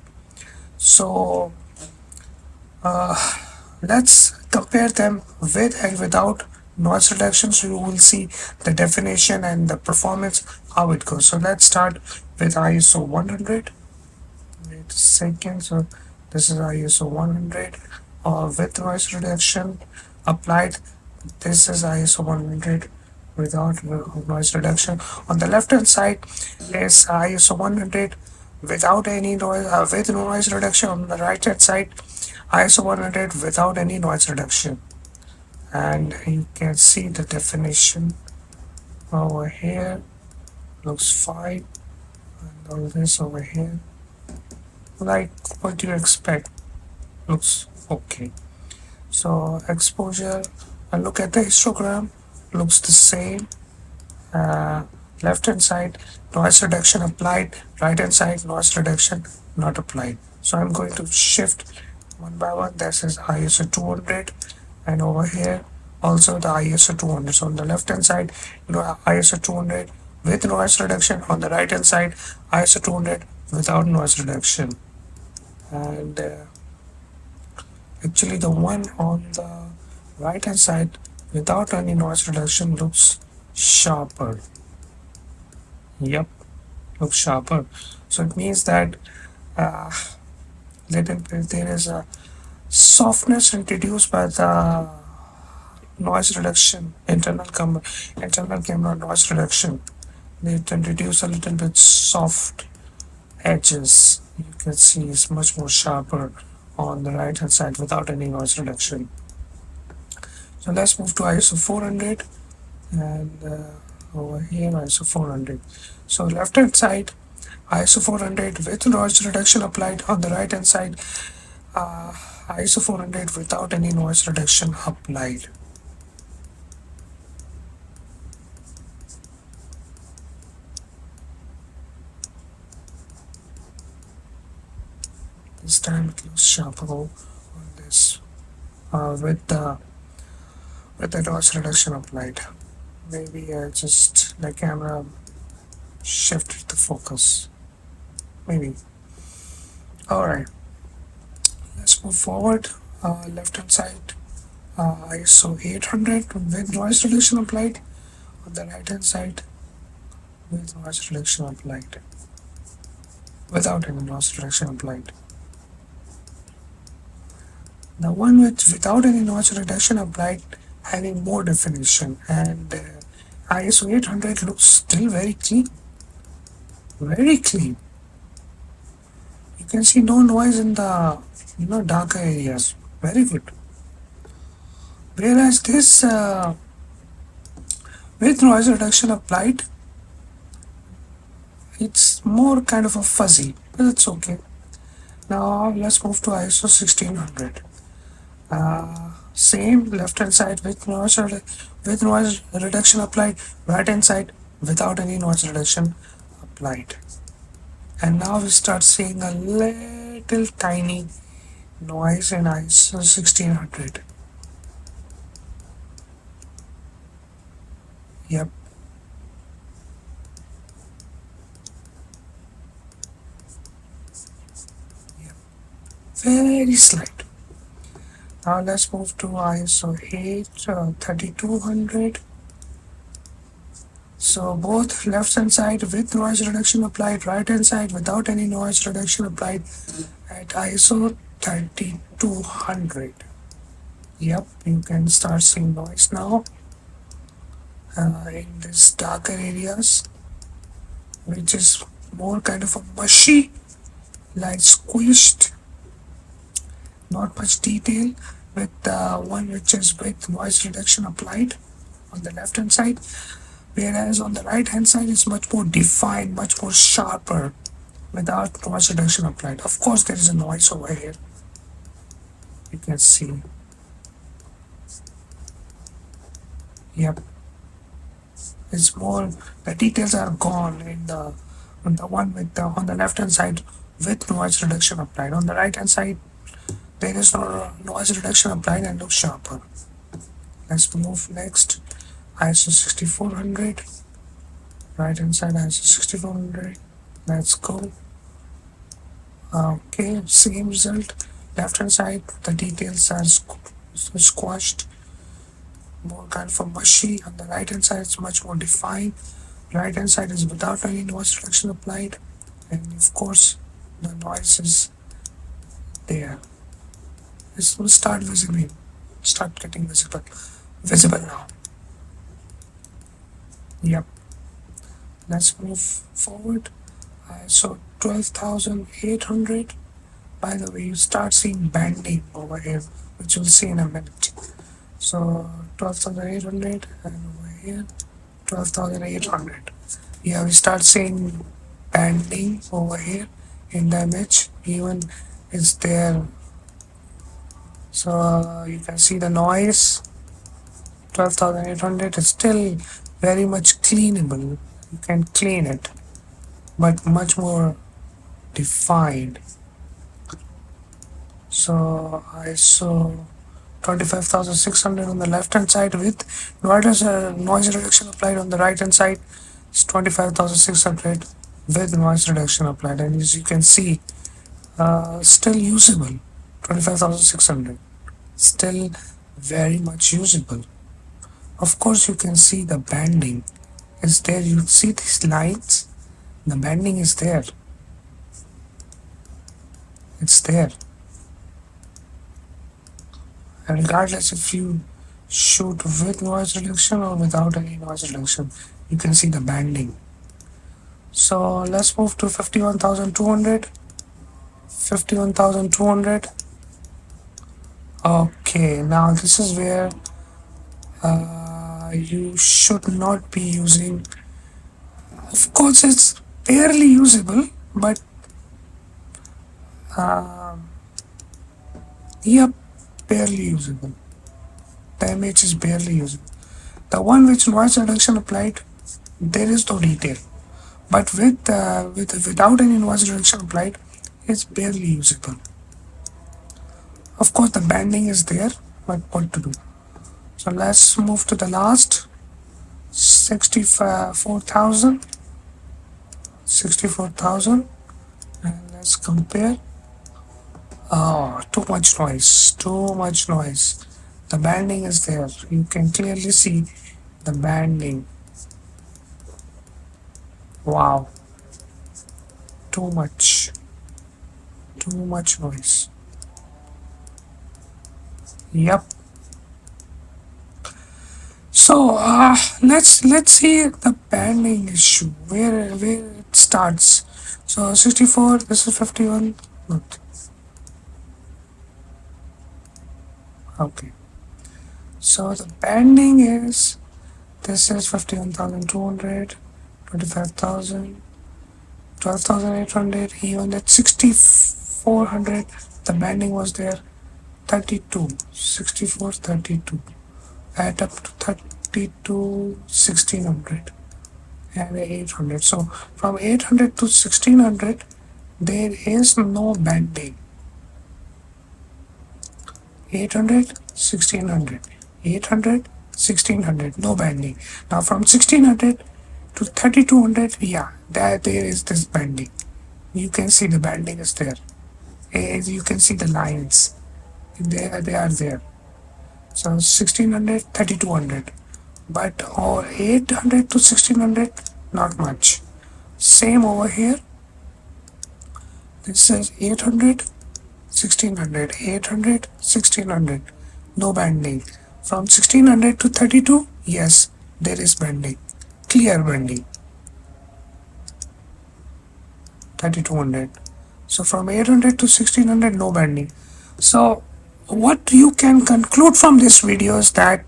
So let's compare them with and without noise reduction, so you will see the definition and the performance, how it goes. So let's start with ISO 100. Wait a second. So this is ISO 100 with noise reduction applied. This is ISO 100 without noise reduction. On the left hand side is ISO 100 without any noise, with noise reduction. On the right hand side, ISO 100 without any noise reduction. And you can see the definition over here. Looks fine. And all this over here, like what you expect, looks okay. So exposure, and look at the histogram, looks the same. Left hand side noise reduction applied, right hand side noise reduction not applied. So I'm going to shift one by one. This is ISO 200, and over here also the ISO 200. So on the left hand side, ISO 200 with noise reduction. On the right hand side, ISO 200 without noise reduction. And actually the one on the right hand side without any noise reduction looks sharper. Yep, looks sharper. So it means that uh, little bit there is a softness introduced by the noise reduction, internal camera noise reduction. They introduce a little bit soft edges. You can see it's much more sharper on the right hand side without any noise reduction. So let's move to ISO 400, and over here ISO 400. So left hand side ISO 400 with noise reduction applied. On the right hand side ISO 400 without any noise reduction applied. This time it looks sharper on this with the noise reduction applied. Maybe just the camera shifted the focus. Maybe. Alright, let's move forward. Left hand side ISO 800 with noise reduction applied. On the right hand side with noise reduction applied. Without any noise reduction applied. The one without any noise reduction applied having more definition, and ISO 800 looks still very clean. Very clean. You can see no noise in the darker areas. Very good. Whereas this with noise reduction applied, it's more kind of a fuzzy, but it's okay. Now let's move to ISO 1600. Same left hand side with noise reduction applied, right hand side without any noise reduction applied. And now we start seeing a little tiny noise in ISO 1600. Yep. Very slight. Now let's move to ISO 3200. So both left hand side with noise reduction applied, right hand side without any noise reduction applied at ISO 3200. Yep, you can start seeing noise now in these darker areas, which is more kind of a mushy, like squished, not much detail, with the one which is with noise reduction applied on the left hand side, whereas on the right hand side is much more defined, much more sharper without noise reduction applied. Of course there is a noise over here, you can see. Yep, it's more, the details are gone in the one with on the left hand side with noise reduction applied. On the right hand side there is no noise reduction applied and looks sharper. Let's move next. ISO 6400. Right hand side ISO 6400. Let's go. Okay, same result. Left hand side, the details are squashed, more kind of a mushy. On the right hand side, it's much more defined. Right hand side is without any noise reduction applied, and of course, the noise is there. This will start getting visible now. Yep. Let's move forward. So 12,800. By the way, you start seeing banding over here, which we'll see in a minute. So 12,800, and over here 12,800. Yeah, we start seeing banding over here in the image. Even is there. So you can see the noise. 12,800 is still very much cleanable. You can clean it, but much more defined. So ISO 25,600 on the left hand side with noise reduction applied. On the right hand side it's 25,600 with noise reduction applied, and as you can see, still usable. 25,600 still very much usable. Of course, you can see the banding is there. You see these lines, the banding is there. It's there. And regardless if you shoot with noise reduction or without any noise reduction, you can see the banding. So let's move to 51,200. 51,200. Okay, now this is where you should not be using. Of course, it's barely usable, but yep, barely usable. The image is barely usable. The one which noise reduction applied, there is no detail, but without any noise reduction applied, it's barely usable. Of course, the banding is there, but what to do? So let's move to the last 64,000. 64,000, and let's compare. Oh, too much noise, too much noise. The banding is there. You can clearly see the banding. Wow, too much noise. Yep. So let's see the banding issue, where it starts. So 64, this is 51. Good. Okay. So the banding is, this is 51,200, 25,000, 12,800, even at 6,400 the banding was there. 32, 64, 32. Add up to 32, 1,600 and 800. So from 800 to 1,600 there is no banding. 800, 1,600, 800, 1,600, no banding. Now from 1,600 to 3,200, yeah, there is this banding. You can see the banding is there. As you can see the lines, they are there. So 1,600, 3,200, but or 800 to 1,600, not much. Same over here. This is 800, 1,600, 800, 1,600, no banding. From 1,600 to 32, yes, there is banding, clear banding. 3,200. So from 800 to 1,600, no banding. So what you can conclude from this video is that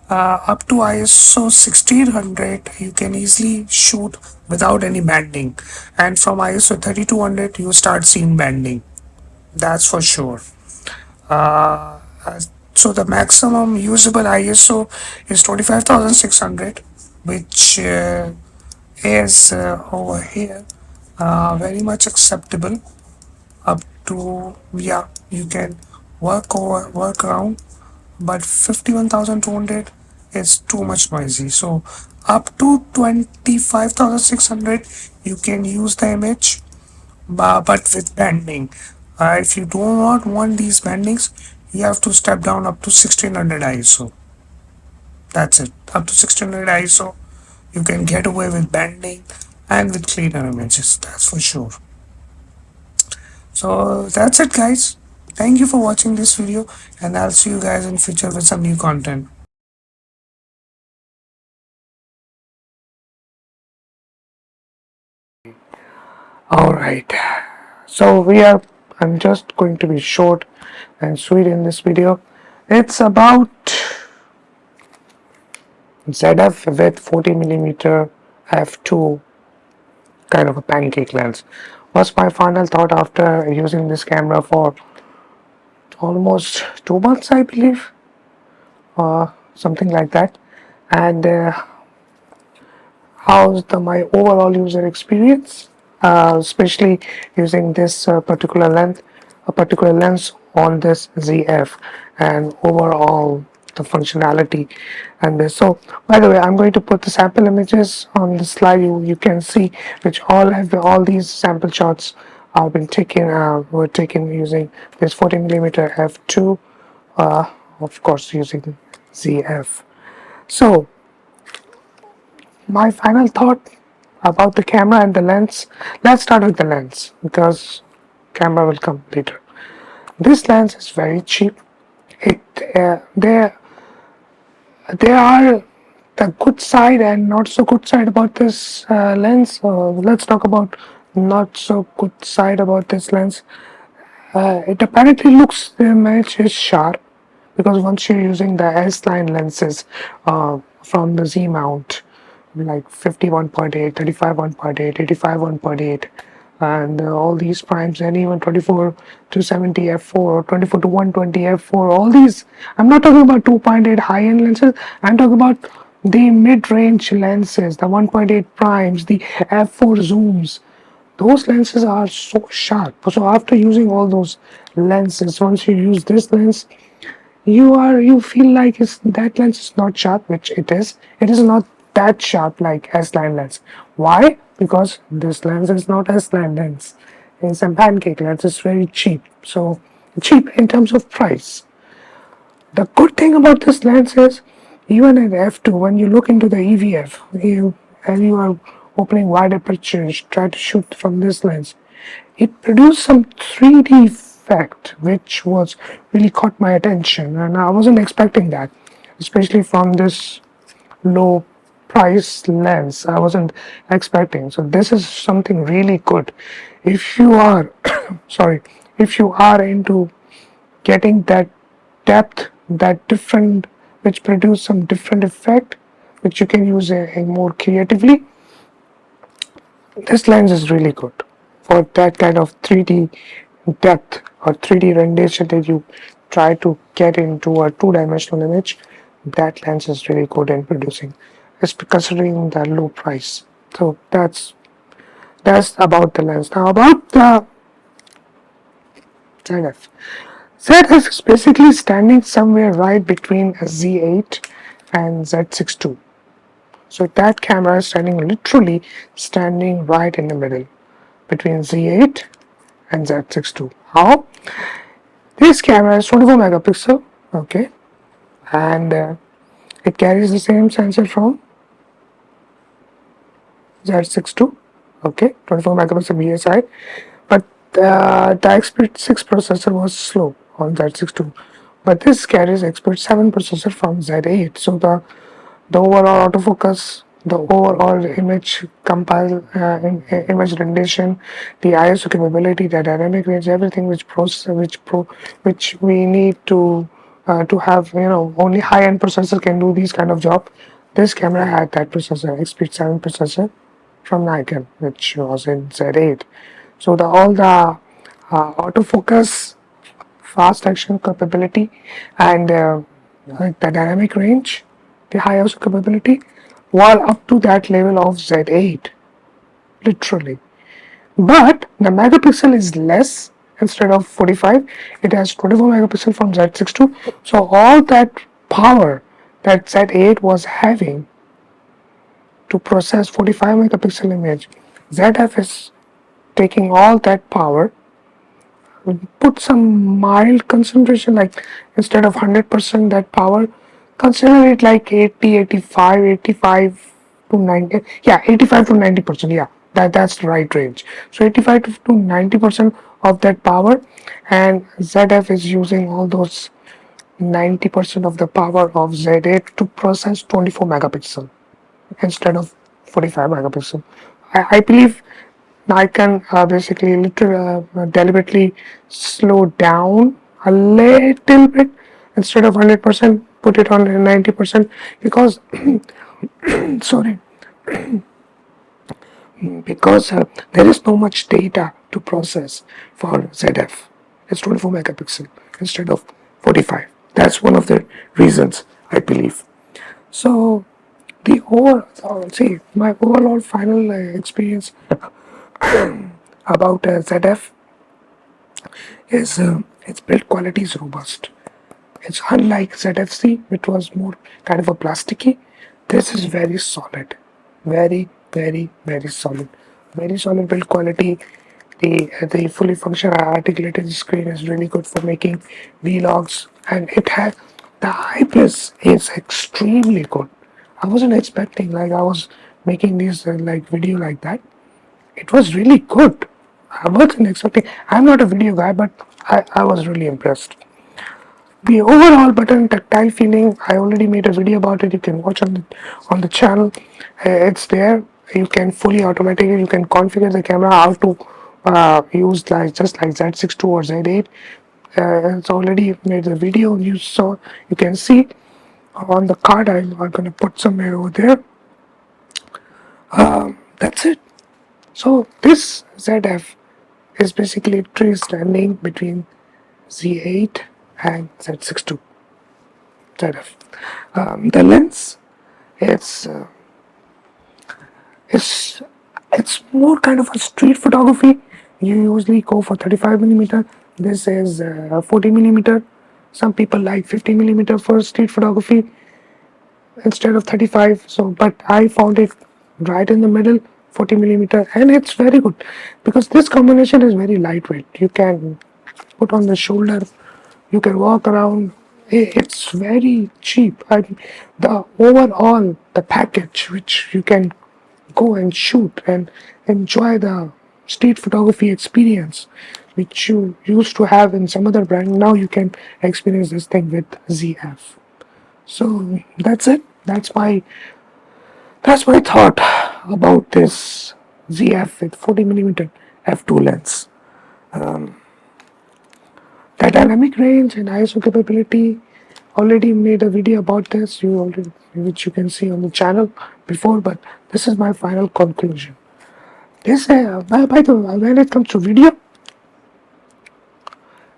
up to ISO 1,600 you can easily shoot without any banding, and from ISO 3,200 you start seeing banding. That's for sure. So the maximum usable ISO is 25,600, which is over here very much acceptable. Up to, yeah, you can work around, but 51,200 is too much noisy. So Up to 25,600 you can use the image, but with bending. If you do not want these bendings, you have to step down up to 1600 ISO. That's it. Up to 1600 ISO, you can get away with bending and with cleaner images. That's for sure. So that's it, guys. Thank you for watching this video, and I'll see you guys in future with some new content. All right. So I'm just going to be short and sweet in this video. It's about ZF with 40mm f2, kind of a pancake lens. Was my final thought after using this camera for almost 2 months, I believe, something like that. And how's my overall user experience, especially using this particular lens on this ZF, and overall the functionality and this. So by the way, I'm going to put the sample images on the slide. You can see which all these sample shots have been taken were taken using this 40mm f2, of course using ZF. So my final thought about the camera and the lens. Let's start with the lens because camera will come later. This lens is very cheap. It there are the good side and not so good side about this lens. Let's talk about not so good side about this lens. It apparently looks, the image is sharp because once you're using the S-line lenses from the Z mount, like 51.8, 35 1.8, 85 1.8, and all these primes, and even 24 to 70 f4 or 24 to 120 f4, all these. I'm not talking about 2.8 high-end lenses. I'm talking about the mid-range lenses, the 1.8 primes, the f4 zooms. Those lenses are so sharp. So after using all those lenses, once you use this lens, you feel like that lens is not sharp, which it is. It is not that sharp like S-line lens. Why? Because this lens is not S-line lens. It's a pancake lens. It's very cheap. So cheap in terms of price. The good thing about this lens is, even at f2, when you look into the EVF, and you are opening wide aperture, try to shoot from this lens, it produced some 3D effect, which was really caught my attention, and I wasn't expecting that, especially from this low price lens. I wasn't expecting. So this is something really good. If you are, sorry, if you are into getting that depth, that different, which produce some different effect, which you can use more creatively, this lens is really good for that kind of 3D depth or 3D rendition that you try to get into a two-dimensional image. That lens is really good in producing, considering the low price. So that's about the lens. Now about the ZF. ZF is basically standing somewhere right between a Z8 and Z6 II. So that camera is literally standing right in the middle between Z8 and Z6 II. How? This camera is 24 megapixel, okay, and it carries the same sensor from Z6 II, okay, 24 megapixel BSI, but the Expert 6 processor was slow on Z6 II, but this carries Expert 7 processor from Z8. So the overall autofocus, the overall image compile, image rendition, the ISO capability, the dynamic range, everything which we need to have, only high-end processor can do these kind of job. This camera had that processor, Xpeed 7 processor from Nikon, which was in Z8. So all the autofocus, fast action capability, and the dynamic range, the high ISO capability, while up to that level of Z8, literally. But the megapixel is less. Instead of 45, it has 24 megapixel from Z6 II. So all that power that Z8 was having to process 45 megapixel image. ZF is taking all that power, put some mild concentration, like instead of 100% that power, consider it like 80, 85, 85 to 90. Yeah, 85 to 90%. Yeah, that's the right range. So 85 to 90% of that power, and ZF is using all those 90% of the power of Z8 to process 24 megapixel instead of 45 megapixel. I believe Nikon basically deliberately slow down a little bit instead of 100%, put it on 90% because sorry, because there is no much data to process for ZF. It's 24 megapixel instead of 45. That's one of the reasons I believe. So the overall, see, my overall final experience about ZF is its build quality is robust. It's unlike ZFC, which was more kind of a plasticky. This is very solid, very solid, very solid build quality. The fully functional articulated screen is really good for making vlogs, and it has the IPS is extremely good. I wasn't expecting, like, I was making these like video like that. It was really good. I wasn't expecting. I'm not a video guy, but I was really impressed. The overall button tactile feeling, I already made a video about it. You can watch on the channel. It's there. You can fully automatically, you can configure the camera how to use like just like Z62 or Z8. It's already made the video. You saw, you can see on the card. I'm gonna put somewhere over there. That's it. So this ZF is basically a tree standing between Z8 and Z62 ZF. The lens, it's uh, it's it's more kind of a street photography. You usually go for 35 millimeter. This is 40 millimeter. Some people like 50 millimeter for street photography instead of 35. So, but I found it right in the middle, 40 millimeter, and it's very good because this combination is very lightweight. You can put on the shoulder, you can walk around. It's very cheap. And the overall the package which you can go and shoot and enjoy the street photography experience which you used to have in some other brand, now you can experience this thing with ZF. So that's it. That's my thought about this ZF with 40 millimeter f2 lens. The dynamic range and ISO capability, already made a video about this, which you can see on the channel before, but this is my final conclusion. This by the way, when it comes to video,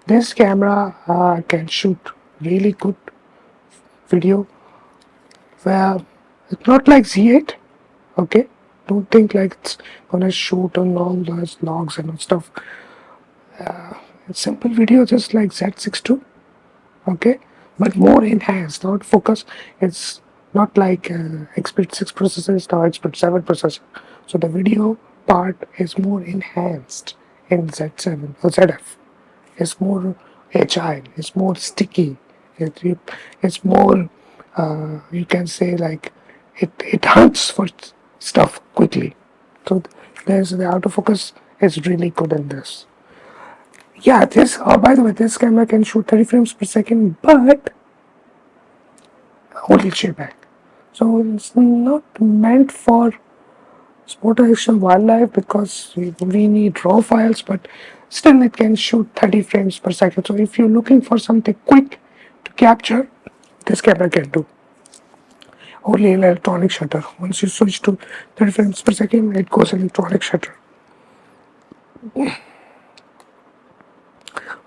this camera can shoot really good video. Where it's not like Z8, okay? Don't think like it's gonna shoot on all those logs and stuff. It's simple video just like Z62, okay, but more enhanced, not focus. It's not like Expert 6 processor, it's now Expert 7 processor, so the video part is more enhanced in Z7 or ZF. It's more agile, it's more sticky, it's more you can say like it hunts for stuff quickly. So there's the autofocus is really good in this. Yeah, this, by the way, this camera can shoot 30 frames per second, but only JPEG. So it's not meant for sport action wildlife because we need raw files, but still it can shoot 30 frames per second. So if you're looking for something quick to capture, this camera can do. Only electronic shutter. Once you switch to 30 frames per second, it goes electronic shutter.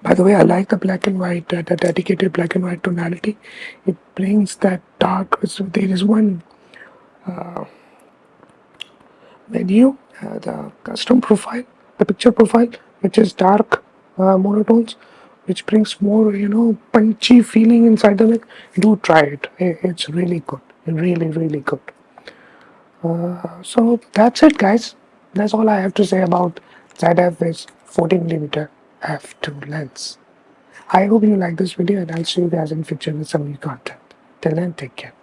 By the way, I like the black and white, the dedicated black and white tonality. It brings that dark. So there is one menu, the custom profile, the picture profile, which is dark monotones, which brings more, punchy feeling inside the neck. Do try it. It's really good. Really, really good. So that's it, guys. That's all I have to say about ZF is 14mm f2 lens. I hope you like this video, and I'll see you guys in future with some new content. Till then, take care.